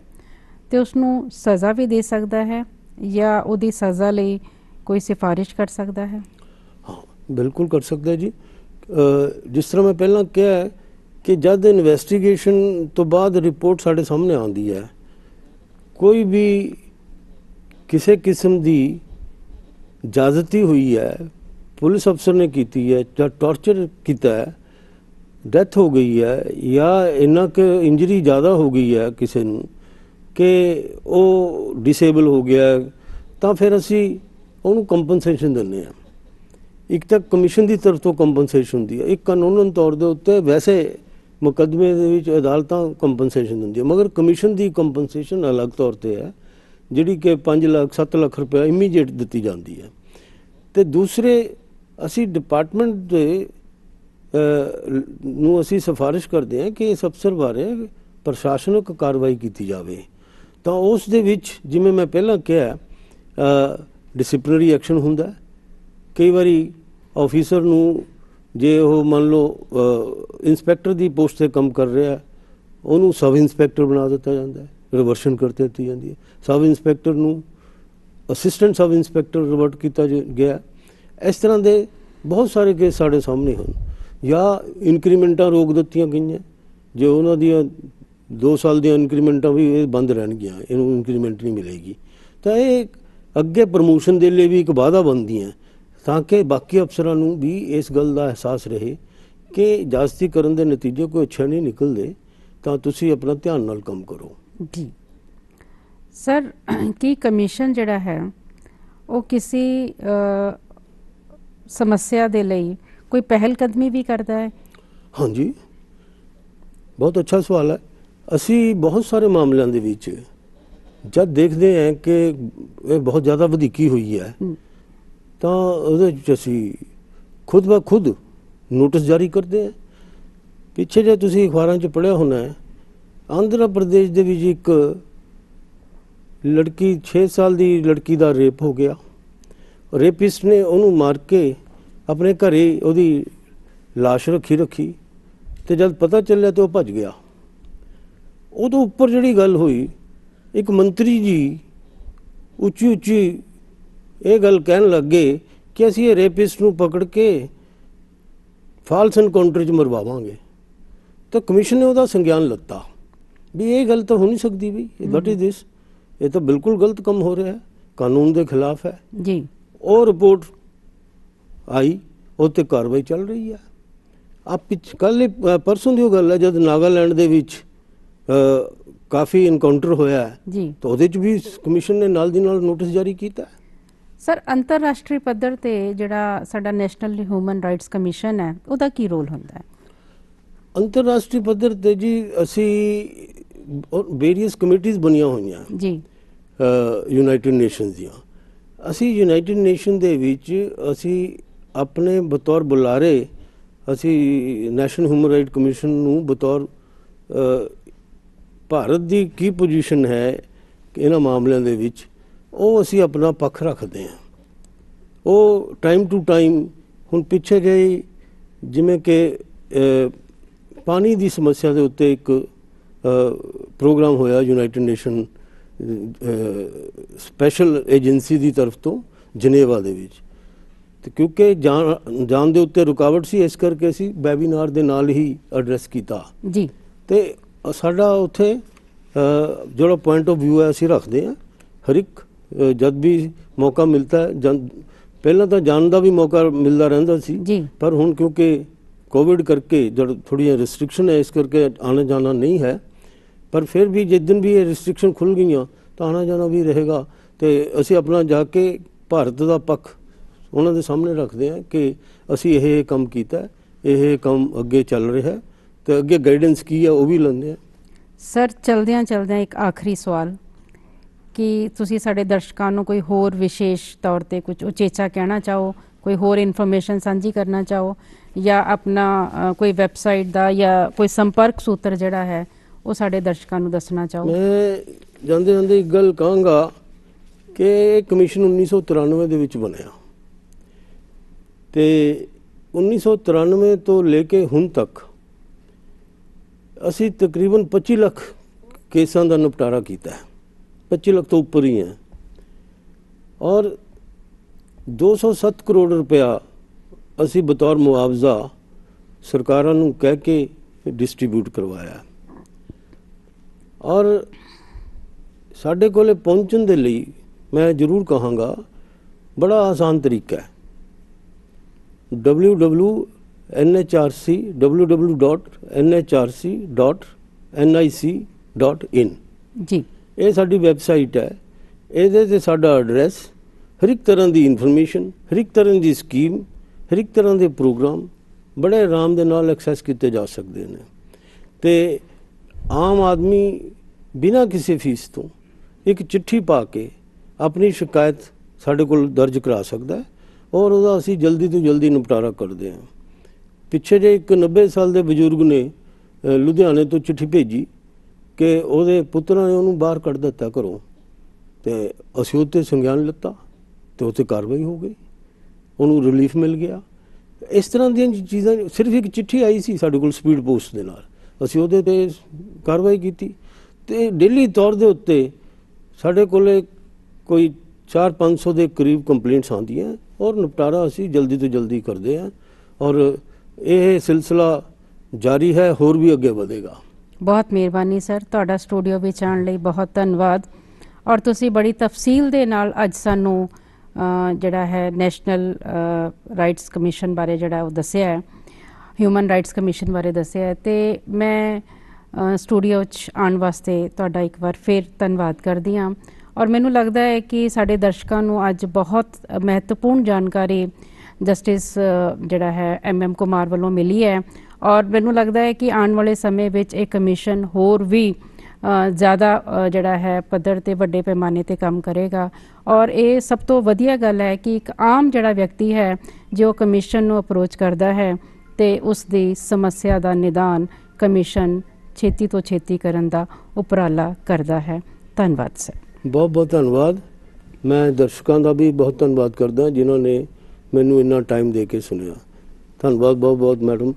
ਤੇ ਉਸ ਨੂੰ ਸਜ਼ਾ ਵੀ ਦੇ ਸਕਦਾ ਹੈ ਜਾਂ ਉਹਦੀ ਸਜ਼ਾ ਲਈ ਕੋਈ ਸਿਫਾਰਿਸ਼ ਕਰ ਸਕਦਾ ਹੈ? ਹਾਂ, ਬਿਲਕੁਲ ਕਰ ਸਕਦਾ ਜੀ। ਜਿਸ ਤਰ੍ਹਾਂ ਮੈਂ ਪਹਿਲਾਂ ਕਿਹਾ ਕਿ ਜਦ ਇਨਵੈਸਟੀਗੇਸ਼ਨ ਤੋਂ ਬਾਅਦ ਰਿਪੋਰਟ ਸਾਡੇ ਸਾਹਮਣੇ ਆਉਂਦੀ ਹੈ, ਕੋਈ ਵੀ ਕਿਸੇ ਕਿਸਮ ਦੀ ਜ਼ਿਆਦਤੀ ਹੋਈ ਹੈ, ਪੁਲਿਸ ਅਫਸਰ ਨੇ ਕੀਤੀ ਹੈ ਜਾਂ ਟਾਰਚਰ ਕੀਤਾ ਹੈ, ਡੈਥ ਹੋ ਗਈ ਹੈ ਜਾਂ ਇੰਨਾ ਕਿ ਇੰਜਰੀ ਜ਼ਿਆਦਾ ਹੋ ਗਈ ਹੈ ਕਿਸੇ ਨੂੰ ਕਿ ਉਹ ਡਿਸੇਬਲ ਹੋ ਗਿਆ, ਤਾਂ ਫਿਰ ਅਸੀਂ ਉਹਨੂੰ ਕੰਪਨਸੇਸ਼ਨ ਦਿੰਦੇ ਹਾਂ। ਇੱਕ ਤਾਂ ਕਮਿਸ਼ਨ ਦੀ ਤਰਫ ਤੋਂ ਕੰਪਨਸੇਸ਼ਨ ਹੁੰਦੀ ਹੈ, ਇੱਕ ਕਾਨੂੰਨ ਤੌਰ ਦੇ ਉੱਤੇ ਵੈਸੇ ਮੁਕੱਦਮੇ ਦੇ ਵਿੱਚ ਅਦਾਲਤਾਂ ਕੰਪਨਸੇਸ਼ਨ ਦਿੰਦੀਆਂ, ਮਗਰ ਕਮਿਸ਼ਨ ਦੀ ਕੰਪਨਸੇਸ਼ਨ ਅਲੱਗ ਤੌਰ ਤੇ ਹੈ ਜਿਹੜੀ ਕਿ 5 ਲੱਖ 7 ਲੱਖ ਰੁਪਏ ਇਮੀਡੀਏਟ ਦਿੱਤੀ ਜਾਂਦੀ ਹੈ। ਤੇ ਦੂਸਰੇ ਅਸੀਂ ਡਿਪਾਰਟਮੈਂਟ ਦੇ ਨੂੰ ਅਸੀਂ ਸਿਫਾਰਿਸ਼ ਕਰਦੇ ਹਾਂ ਕਿ ਇਸ ਅਫਸਰ ਬਾਰੇ ਪ੍ਰਸ਼ਾਸਨਿਕ ਕਾਰਵਾਈ ਕੀਤੀ ਜਾਵੇ। ਤਾਂ ਉਸ ਦੇ ਵਿੱਚ ਜਿਵੇਂ ਮੈਂ ਪਹਿਲਾਂ ਕਿਹਾ ਡਿਸਪਲਿਨਰੀ ਐਕਸ਼ਨ ਹੁੰਦਾ। ਕਈ ਵਾਰੀ ਆਫਿਸਰ ਨੂੰ ਜੇ ਉਹ ਮੰਨ ਲਓ ਇੰਸਪੈਕਟਰ ਦੀ ਪੋਸਟ 'ਤੇ ਕੰਮ ਕਰ ਰਿਹਾ, ਉਹਨੂੰ ਸਬ ਇੰਸਪੈਕਟਰ ਬਣਾ ਦਿੱਤਾ ਜਾਂਦਾ ਹੈ, ਰਿਵਰਸ਼ਨ ਕਰ ਦਿੱਤੀ ਜਾਂਦੀ ਹੈ। ਸਬ ਇੰਸਪੈਕਟਰ ਨੂੰ ਅਸਿਸਟੈਂਟ ਸਬ ਇੰਸਪੈਕਟਰ ਰਿਵਰਟ ਕੀਤਾ ਗਿਆ। ਇਸ ਤਰ੍ਹਾਂ ਦੇ ਬਹੁਤ ਸਾਰੇ ਕੇਸ ਸਾਡੇ ਸਾਹਮਣੇ ਹਨ। ਜਾਂ ਇਨਕਰੀਮੈਂਟਾਂ ਰੋਕ ਦਿੱਤੀਆਂ ਗਈਆਂ, ਜੇ ਉਹਨਾਂ ਦੀਆਂ 2 ਸਾਲ ਦੀਆਂ ਇਨਕਰੀਮੈਂਟਾਂ ਵੀ ਇਹ ਬੰਦ ਰਹਿਣਗੀਆਂ, ਇਹਨੂੰ ਇਨਕਰੀਮੈਂਟ ਨਹੀਂ ਮਿਲੇਗੀ, ਤਾਂ ਇਹ ਅੱਗੇ ਪ੍ਰਮੋਸ਼ਨ ਦੇ ਲਈ ਵੀ ਇੱਕ ਵਾਅਦਾ ਬਣਦੀਆਂ ਤਾਂ ਕਿ ਬਾਕੀ ਅਫਸਰਾਂ ਨੂੰ ਵੀ ਇਸ ਗੱਲ ਦਾ ਅਹਿਸਾਸ ਰਹੇ ਕਿ ਜ਼ਿਆਦਤੀ ਕਰਨ ਦੇ ਨਤੀਜੇ ਕੋਈ ਅੱਛਾ ਨਹੀਂ ਨਿਕਲਦੇ, ਤਾਂ ਤੁਸੀਂ ਆਪਣਾ ਧਿਆਨ ਨਾਲ ਕੰਮ ਕਰੋ। ਜੀ ਸਰ, ਕੀ ਕਮਿਸ਼ਨ ਜਿਹੜਾ ਹੈ ਉਹ ਕਿਸੇ ਸਮੱਸਿਆ ਦੇ ਲਈ ਕੋਈ ਪਹਿਲ ਕਦਮੀ ਵੀ ਕਰਦਾ ਹੈ? ਹਾਂਜੀ, ਬਹੁਤ ਅੱਛਾ ਸਵਾਲ ਹੈ। ਅਸੀਂ ਬਹੁਤ ਸਾਰੇ ਮਾਮਲਿਆਂ ਦੇ ਵਿੱਚ ਜਦ ਦੇਖਦੇ ਹਾਂ ਕਿ ਇਹ ਬਹੁਤ ਜ਼ਿਆਦਾ ਵਧੀਕੀ ਹੋਈ ਹੈ ਤਾਂ ਉਹਦੇ ਵਿੱਚ ਅਸੀਂ ਖੁਦ ਬ ਖੁਦ ਨੋਟਿਸ ਜਾਰੀ ਕਰਦੇ ਹਾਂ ਪਿੱਛੇ ਜੇ ਤੁਸੀਂ ਅਖਬਾਰਾਂ 'ਚ ਪੜ੍ਹਿਆ ਹੋਣਾ ਹੈ, ਆਂਧਰਾ ਪ੍ਰਦੇਸ਼ ਦੇ ਵਿੱਚ ਇੱਕ ਲੜਕੀ 6 ਸਾਲ ਦੀ ਲੜਕੀ ਦਾ ਰੇਪ ਹੋ ਗਿਆ। ਰੇਪਿਸਟ ਨੇ ਉਹਨੂੰ ਮਾਰ ਕੇ ਆਪਣੇ ਘਰੇ ਉਹਦੀ ਲਾਸ਼ ਰੱਖੀ ਤੇ ਜਦ ਪਤਾ ਚੱਲਿਆ ਤੇ ਉਹ ਭੱਜ ਗਿਆ। ਉਦੋਂ ਉੱਪਰ ਜਿਹੜੀ ਗੱਲ ਹੋਈ, ਇੱਕ ਮੰਤਰੀ ਜੀ ਉੱਚੀ ਇਹ ਗੱਲ ਕਹਿਣ ਲੱਗੇ ਕਿ ਅਸੀਂ ਇਹ ਰੇਪਿਸਟ ਨੂੰ ਪਕੜ ਕੇ ਫਾਲਸ ਐਨਕਾਊਂਟਰ 'ਚ ਮਰਵਾਵਾਂਗੇ। ਤਾਂ ਕਮਿਸ਼ਨ ਨੇ ਉਹਦਾ ਸੰਗਿਆਨ ਲੱਤਾ ਵੀ ਇਹ ਗੱਲ ਤਾਂ ਹੋ ਨਹੀਂ ਸਕਦੀ ਵੀ ਵਾਟ ਇਜ਼ ਦਿਸ, ਇਹ ਤਾਂ ਬਿਲਕੁਲ ਗਲਤ ਕੰਮ ਹੋ ਰਿਹਾ ਹੈ, ਕਾਨੂੰਨ ਦੇ ਖਿਲਾਫ ਹੈ ਜੀ। ਉਹ ਰਿਪੋਰਟ ਆਈ, ਉਹ 'ਤੇ ਕਾਰਵਾਈ ਚੱਲ ਰਹੀ ਹੈ। ਕੱਲ੍ਹ ਪਰਸੋਂ ਦੀ ਉਹ ਗੱਲ ਹੈ ਜਦ ਨਾਗਾਲੈਂਡ ਦੇ ਵਿੱਚ ਕਾਫੀ ਇਨਕਾਊਂਟਰ ਹੋਇਆ ਹੈ ਜੀ, ਤਾਂ ਉਹਦੇ 'ਚ ਵੀ ਕਮਿਸ਼ਨ ਨੇ ਨਾਲ ਦੀ ਨਾਲ ਨੋਟਿਸ ਜਾਰੀ ਕੀਤਾ। ਸਰ, ਅੰਤਰਰਾਸ਼ਟਰੀ ਪੱਧਰ ਤੇ ਜਿਹੜਾ ਸਾਡਾ ਨੈਸ਼ਨਲ ਹਿਊਮਨ ਰਾਈਟਸ ਕਮਿਸ਼ਨ ਹੈ, ਉਹਦਾ ਕੀ ਰੋਲ ਹੁੰਦਾ ਹੈ? ਅੰਤਰਰਾਸ਼ਟਰੀ ਪੱਧਰ ਤੇ ਜੀ ਅਸੀਂ ਵੇਰੀਅਸ ਕਮੇਟੀਜ਼ ਬਣੀਆਂ ਹੋਈਆਂ ਜੀ, ਯੂਨਾਈਟਿਡ ਨੇਸ਼ਨਸ ਦੀਆਂ। ਅਸੀਂ ਯੂਨਾਈਟਿਡ ਨੇਸ਼ਨ ਦੇ ਵਿੱਚ ਅਸੀਂ ਆਪਣੇ ਬਤੌਰ ਬੁਲਾਰੇ ਅਸੀਂ ਨੈਸ਼ਨਲ ਹਿਊਮਨ ਰਾਈਟ ਕਮਿਸ਼ਨ ਨੂੰ ਬਤੌਰ ਭਾਰਤ ਦੀ ਕੀ ਪੋਜੀਸ਼ਨ ਹੈ ਇਹਨਾਂ ਮਾਮਲਿਆਂ ਦੇ ਵਿੱਚ, ਉਹ ਅਸੀਂ ਆਪਣਾ ਪੱਖ ਰੱਖਦੇ ਹਾਂ। ਉਹ ਟਾਈਮ ਟੂ ਟਾਈਮ, ਹੁਣ ਪਿੱਛੇ ਜਿਹੇ ਜਿਵੇਂ ਕਿ ਪਾਣੀ ਦੀ ਸਮੱਸਿਆ ਦੇ ਉੱਤੇ ਇੱਕ ਪ੍ਰੋਗਰਾਮ ਹੋਇਆ ਯੂਨਾਈਟਿਡ ਨੇਸ਼ਨ ਸਪੈਸ਼ਲ ਏਜੰਸੀ ਦੀ ਤਰਫ ਤੋਂ ਜਨੇਵਾ ਦੇ ਵਿੱਚ, ਤੇ ਕਿਉਂਕਿ ਜਾਣ ਦੇ ਉੱਤੇ ਰੁਕਾਵਟ ਸੀ, ਇਸ ਕਰਕੇ ਅਸੀਂ ਵੈਬੀਨਾਰ ਦੇ ਨਾਲ ਹੀ ਐਡਰੈਸ ਕੀਤਾ ਜੀ। ਤੇ ਸਾਡਾ ਉੱਥੇ ਜਿਹੜਾ ਪੁਆਇੰਟ ਆਫ ਵਿਊ ਹੈ ਅਸੀਂ ਰੱਖਦੇ ਹਾਂ ਹਰ ਇੱਕ ਜਦ ਵੀ ਮੌਕਾ ਮਿਲਦਾ ਹੈ। ਪਹਿਲਾਂ ਤਾਂ ਜਾਣ ਦਾ ਵੀ ਮੌਕਾ ਮਿਲਦਾ ਰਹਿੰਦਾ ਸੀ, ਪਰ ਹੁਣ ਕਿਉਂਕਿ ਕੋਵਿਡ ਕਰਕੇ ਜਦ ਥੋੜ੍ਹੀਆਂ ਰਿਸਟ੍ਰਿਕਸ਼ਨ ਹੈ, ਇਸ ਕਰਕੇ ਆਉਣਾ ਜਾਣਾ ਨਹੀਂ ਹੈ। ਪਰ ਫਿਰ ਵੀ ਜਿਸ ਦਿਨ ਵੀ ਇਹ ਰਿਸਟ੍ਰਿਕਸ਼ਨ ਖੁੱਲ੍ਹ ਗਈਆਂ ਤਾਂ ਆਉਣਾ ਜਾਣਾ ਵੀ ਰਹੇਗਾ। ਤੇ ਅਸੀਂ ਆਪਣਾ ਜਾ ਕੇ ਭਾਰਤ ਦਾ ਪੱਖ ਉਹਨਾਂ ਦੇ ਸਾਹਮਣੇ ਰੱਖਦੇ ਹਾਂ ਕਿ ਅਸੀਂ ਇਹ ਕੰਮ ਕੀਤਾ, ਇਹ ਕੰਮ ਅੱਗੇ ਚੱਲ ਰਿਹਾ ਤੇ ਅੱਗੇ ਗਾਈਡੈਂਸ ਕੀ ਹੈ ਉਹ ਵੀ ਲੈਂਦੇ ਹਾਂ। ਸਰ, ਚਲਦਿਆਂ ਇੱਕ ਆਖਰੀ ਸਵਾਲ ਕਿ ਤੁਸੀਂ ਸਾਡੇ ਦਰਸ਼ਕਾਂ ਨੂੰ ਕੋਈ ਹੋਰ ਵਿਸ਼ੇਸ਼ ਤੌਰ ਤੇ ਕੁਝ ਉਚੇਚਾ ਕਹਿਣਾ ਚਾਹੋ, ਕੋਈ ਹੋਰ ਇਨਫੋਰਮੇਸ਼ਨ ਸਾਂਝੀ ਕਰਨਾ ਚਾਹੋ, ਜਾਂ ਆਪਣਾ ਕੋਈ ਵੈਬਸਾਈਟ ਦਾ ਜਾਂ ਕੋਈ ਸੰਪਰਕ ਸੂਤਰ ਜਿਹੜਾ ਹੈ ਉਹ ਸਾਡੇ ਦਰਸ਼ਕਾਂ ਨੂੰ ਦੱਸਣਾ ਚਾਹੋ? ਮੈਂ ਜਾਂਦੇ ਇੱਕ ਗੱਲ ਕਹਾਂਗਾ ਕਿ ਇਹ ਕਮਿਸ਼ਨ 1993 ਦੇ ਵਿੱਚ ਬਣਿਆ ਤੇ 1993 ਤੋਂ ਲੈ ਕੇ ਹੁਣ ਤੱਕ ਅਸੀਂ ਤਕਰੀਬਨ 25 ਲੱਖ ਕੇਸਾਂ ਦਾ ਨਿਪਟਾਰਾ ਕੀਤਾ ਹੈ। 25 ਲੱਖ ਤੋਂ ਉੱਪਰ ਹੀ ਹੈ ਔਰ 207 ਕਰੋੜ ਰੁਪਇਆ ਅਸੀਂ ਬਤੌਰ ਮੁਆਵਜ਼ਾ ਸਰਕਾਰਾਂ ਨੂੰ ਕਹਿ ਕੇ ਡਿਸਟ੍ਰੀਬਿਊਟ ਕਰਵਾਇਆ। ਔਰ ਸਾਡੇ ਕੋਲੇ ਪਹੁੰਚਣ ਦੇ ਲਈ ਮੈਂ ਜ਼ਰੂਰ ਕਹਾਂਗਾ ਬੜਾ ਆਸਾਨ ਤਰੀਕਾ ਹੈ, www.nhrc.nic.in ਜੀ, ਇਹ ਸਾਡੀ ਵੈਬਸਾਈਟ ਹੈ। ਇਹਦੇ 'ਤੇ ਸਾਡਾ ਐਡਰੈਸ, ਹਰ ਇੱਕ ਤਰ੍ਹਾਂ ਦੀ ਇਨਫੋਰਮੇਸ਼ਨ, ਹਰ ਇੱਕ ਤਰ੍ਹਾਂ ਦੀ ਸਕੀਮ, ਹਰ ਇੱਕ ਤਰ੍ਹਾਂ ਦੇ ਪ੍ਰੋਗਰਾਮ ਬੜੇ ਆਰਾਮ ਦੇ ਨਾਲ ਐਕਸੈਸ ਕੀਤੇ ਜਾ ਸਕਦੇ ਨੇ। ਤੇ ਆਮ ਆਦਮੀ ਬਿਨਾਂ ਕਿਸੇ ਫੀਸ ਤੋਂ ਇੱਕ ਚਿੱਠੀ ਪਾ ਕੇ ਆਪਣੀ ਸ਼ਿਕਾਇਤ ਸਾਡੇ ਕੋਲ ਦਰਜ ਕਰਾ ਸਕਦਾ ਹੈ ਔਰ ਉਹਦਾ ਅਸੀਂ ਜਲਦੀ ਤੋਂ ਜਲਦੀ ਨਿਪਟਾਰਾ ਕਰਦੇ ਹਾਂ। ਪਿੱਛੇ ਜੇ ਇੱਕ 90 ਸਾਲ ਦੇ ਬਜ਼ੁਰਗ ਨੇ ਲੁਧਿਆਣੇ ਤੋਂ ਚਿੱਠੀ ਭੇਜੀ ਕਿ ਉਹਦੇ ਪੁੱਤਰਾਂ ਨੇ ਉਹਨੂੰ ਬਾਹਰ ਕੱਢ ਦਿੱਤਾ ਘਰੋਂ, ਤੇ ਅਸੀਂ ਉੱਤੇ ਸੰਗਿਆਨ ਲਿੱਤਾ ਤੇ ਉੱਥੇ ਕਾਰਵਾਈ ਹੋ ਗਈ, ਉਹਨੂੰ ਰਿਲੀਫ ਮਿਲ ਗਿਆ। ਇਸ ਤਰ੍ਹਾਂ ਦੀਆਂ ਚੀਜ਼ਾਂ, ਸਿਰਫ ਇੱਕ ਚਿੱਠੀ ਆਈ ਸੀ ਸਾਡੇ ਕੋਲ ਸਪੀਡ ਪੋਸਟ ਦੇ ਨਾਲ, ਅਸੀਂ ਉਹਦੇ 'ਤੇ ਕਾਰਵਾਈ ਕੀਤੀ। ਤੇ ਡੇਲੀ ਤੌਰ ਦੇ ਉੱਤੇ ਸਾਡੇ ਕੋਲ ਕੋਈ 400-500 ਦੇ ਕਰੀਬ ਕੰਪਲੇਂਟਸ ਆਉਂਦੀਆਂ ਔਰ ਨਿਪਟਾਰਾ ਅਸੀਂ ਜਲਦੀ ਤੋਂ ਜਲਦੀ ਕਰਦੇ ਹਾਂ ਔਰ ਇਹ ਸਿਲਸਿਲਾ ਜਾਰੀ ਹੈ, ਹੋਰ ਵੀ ਅੱਗੇ ਵਧੇਗਾ। ਬਹੁਤ ਮਿਹਰਬਾਨੀ ਸਰ, ਤੁਹਾਡਾ ਸਟੂਡੀਓ ਵਿੱਚ ਆਉਣ ਲਈ ਬਹੁਤ ਧੰਨਵਾਦ। ਔਰ ਤੁਸੀਂ ਬੜੀ ਤਫਸੀਲ ਦੇ ਨਾਲ ਅੱਜ ਸਾਨੂੰ ਜਿਹੜਾ ਹੈ ਨੈਸ਼ਨਲ ਰਾਈਟਸ ਕਮਿਸ਼ਨ ਬਾਰੇ ਜਿਹੜਾ ਉਹ ਦੱਸਿਆ ਹੈ, ਹਿਊਮਨ ਰਾਈਟਸ ਕਮਿਸ਼ਨ ਬਾਰੇ ਦੱਸਿਆ ਹੈ। ਤੇ ਮੈਂ ਸਟੂਡੀਓ 'ਚ ਆਉਣ ਵਾਸਤੇ ਤੁਹਾਡਾ ਇੱਕ ਵਾਰ ਫਿਰ ਧੰਨਵਾਦ ਕਰਦੀ ਹਾਂ। ਔਰ ਮੈਨੂੰ ਲੱਗਦਾ ਹੈ ਕਿ ਸਾਡੇ ਦਰਸ਼ਕਾਂ ਨੂੰ ਅੱਜ ਬਹੁਤ ਮਹੱਤਵਪੂਰਨ ਜਾਣਕਾਰੀ ਜਸਟਿਸ ਜਿਹੜਾ ਹੈ MM ਕੁਮਾਰ ਵੱਲੋਂ ਮਿਲੀ ਹੈ। ਔਰ ਮੈਨੂੰ ਲੱਗਦਾ ਹੈ ਕਿ ਆਉਣ ਵਾਲੇ ਸਮੇਂ ਵਿੱਚ ਇਹ ਕਮਿਸ਼ਨ ਹੋਰ ਵੀ ਜ਼ਿਆਦਾ ਜਿਹੜਾ ਹੈ ਪੱਧਰ 'ਤੇ ਵੱਡੇ ਪੈਮਾਨੇ 'ਤੇ ਕੰਮ ਕਰੇਗਾ। ਔਰ ਇਹ ਸਭ ਤੋਂ ਵਧੀਆ ਗੱਲ ਹੈ ਕਿ ਇੱਕ ਆਮ ਜਿਹੜਾ ਵਿਅਕਤੀ ਹੈ ਜੋ ਕਮਿਸ਼ਨ ਨੂੰ ਅਪਰੋਚ ਕਰਦਾ ਹੈ ਤੇ ਉਸ ਦੀ ਸਮੱਸਿਆ ਦਾ ਨਿਦਾਨ ਕਮਿਸ਼ਨ ਛੇਤੀ ਤੋਂ ਛੇਤੀ ਕਰਨ ਦਾ ਉਪਰਾਲਾ ਕਰਦਾ ਹੈ। ਧੰਨਵਾਦ ਸਰ। ਬਹੁਤ ਬਹੁਤ ਧੰਨਵਾਦ। ਮੈਂ ਦਰਸ਼ਕਾਂ ਦਾ ਵੀ ਬਹੁਤ ਧੰਨਵਾਦ ਕਰਦਾ ਜਿਨ੍ਹਾਂ ਨੇ ਮੈਨੂੰ ਇੰਨਾ ਟਾਈਮ ਦੇ ਕੇ ਸੁਣਿਆ। ਧੰਨਵਾਦ ਬਹੁਤ ਬਹੁਤ ਮੈਡਮ।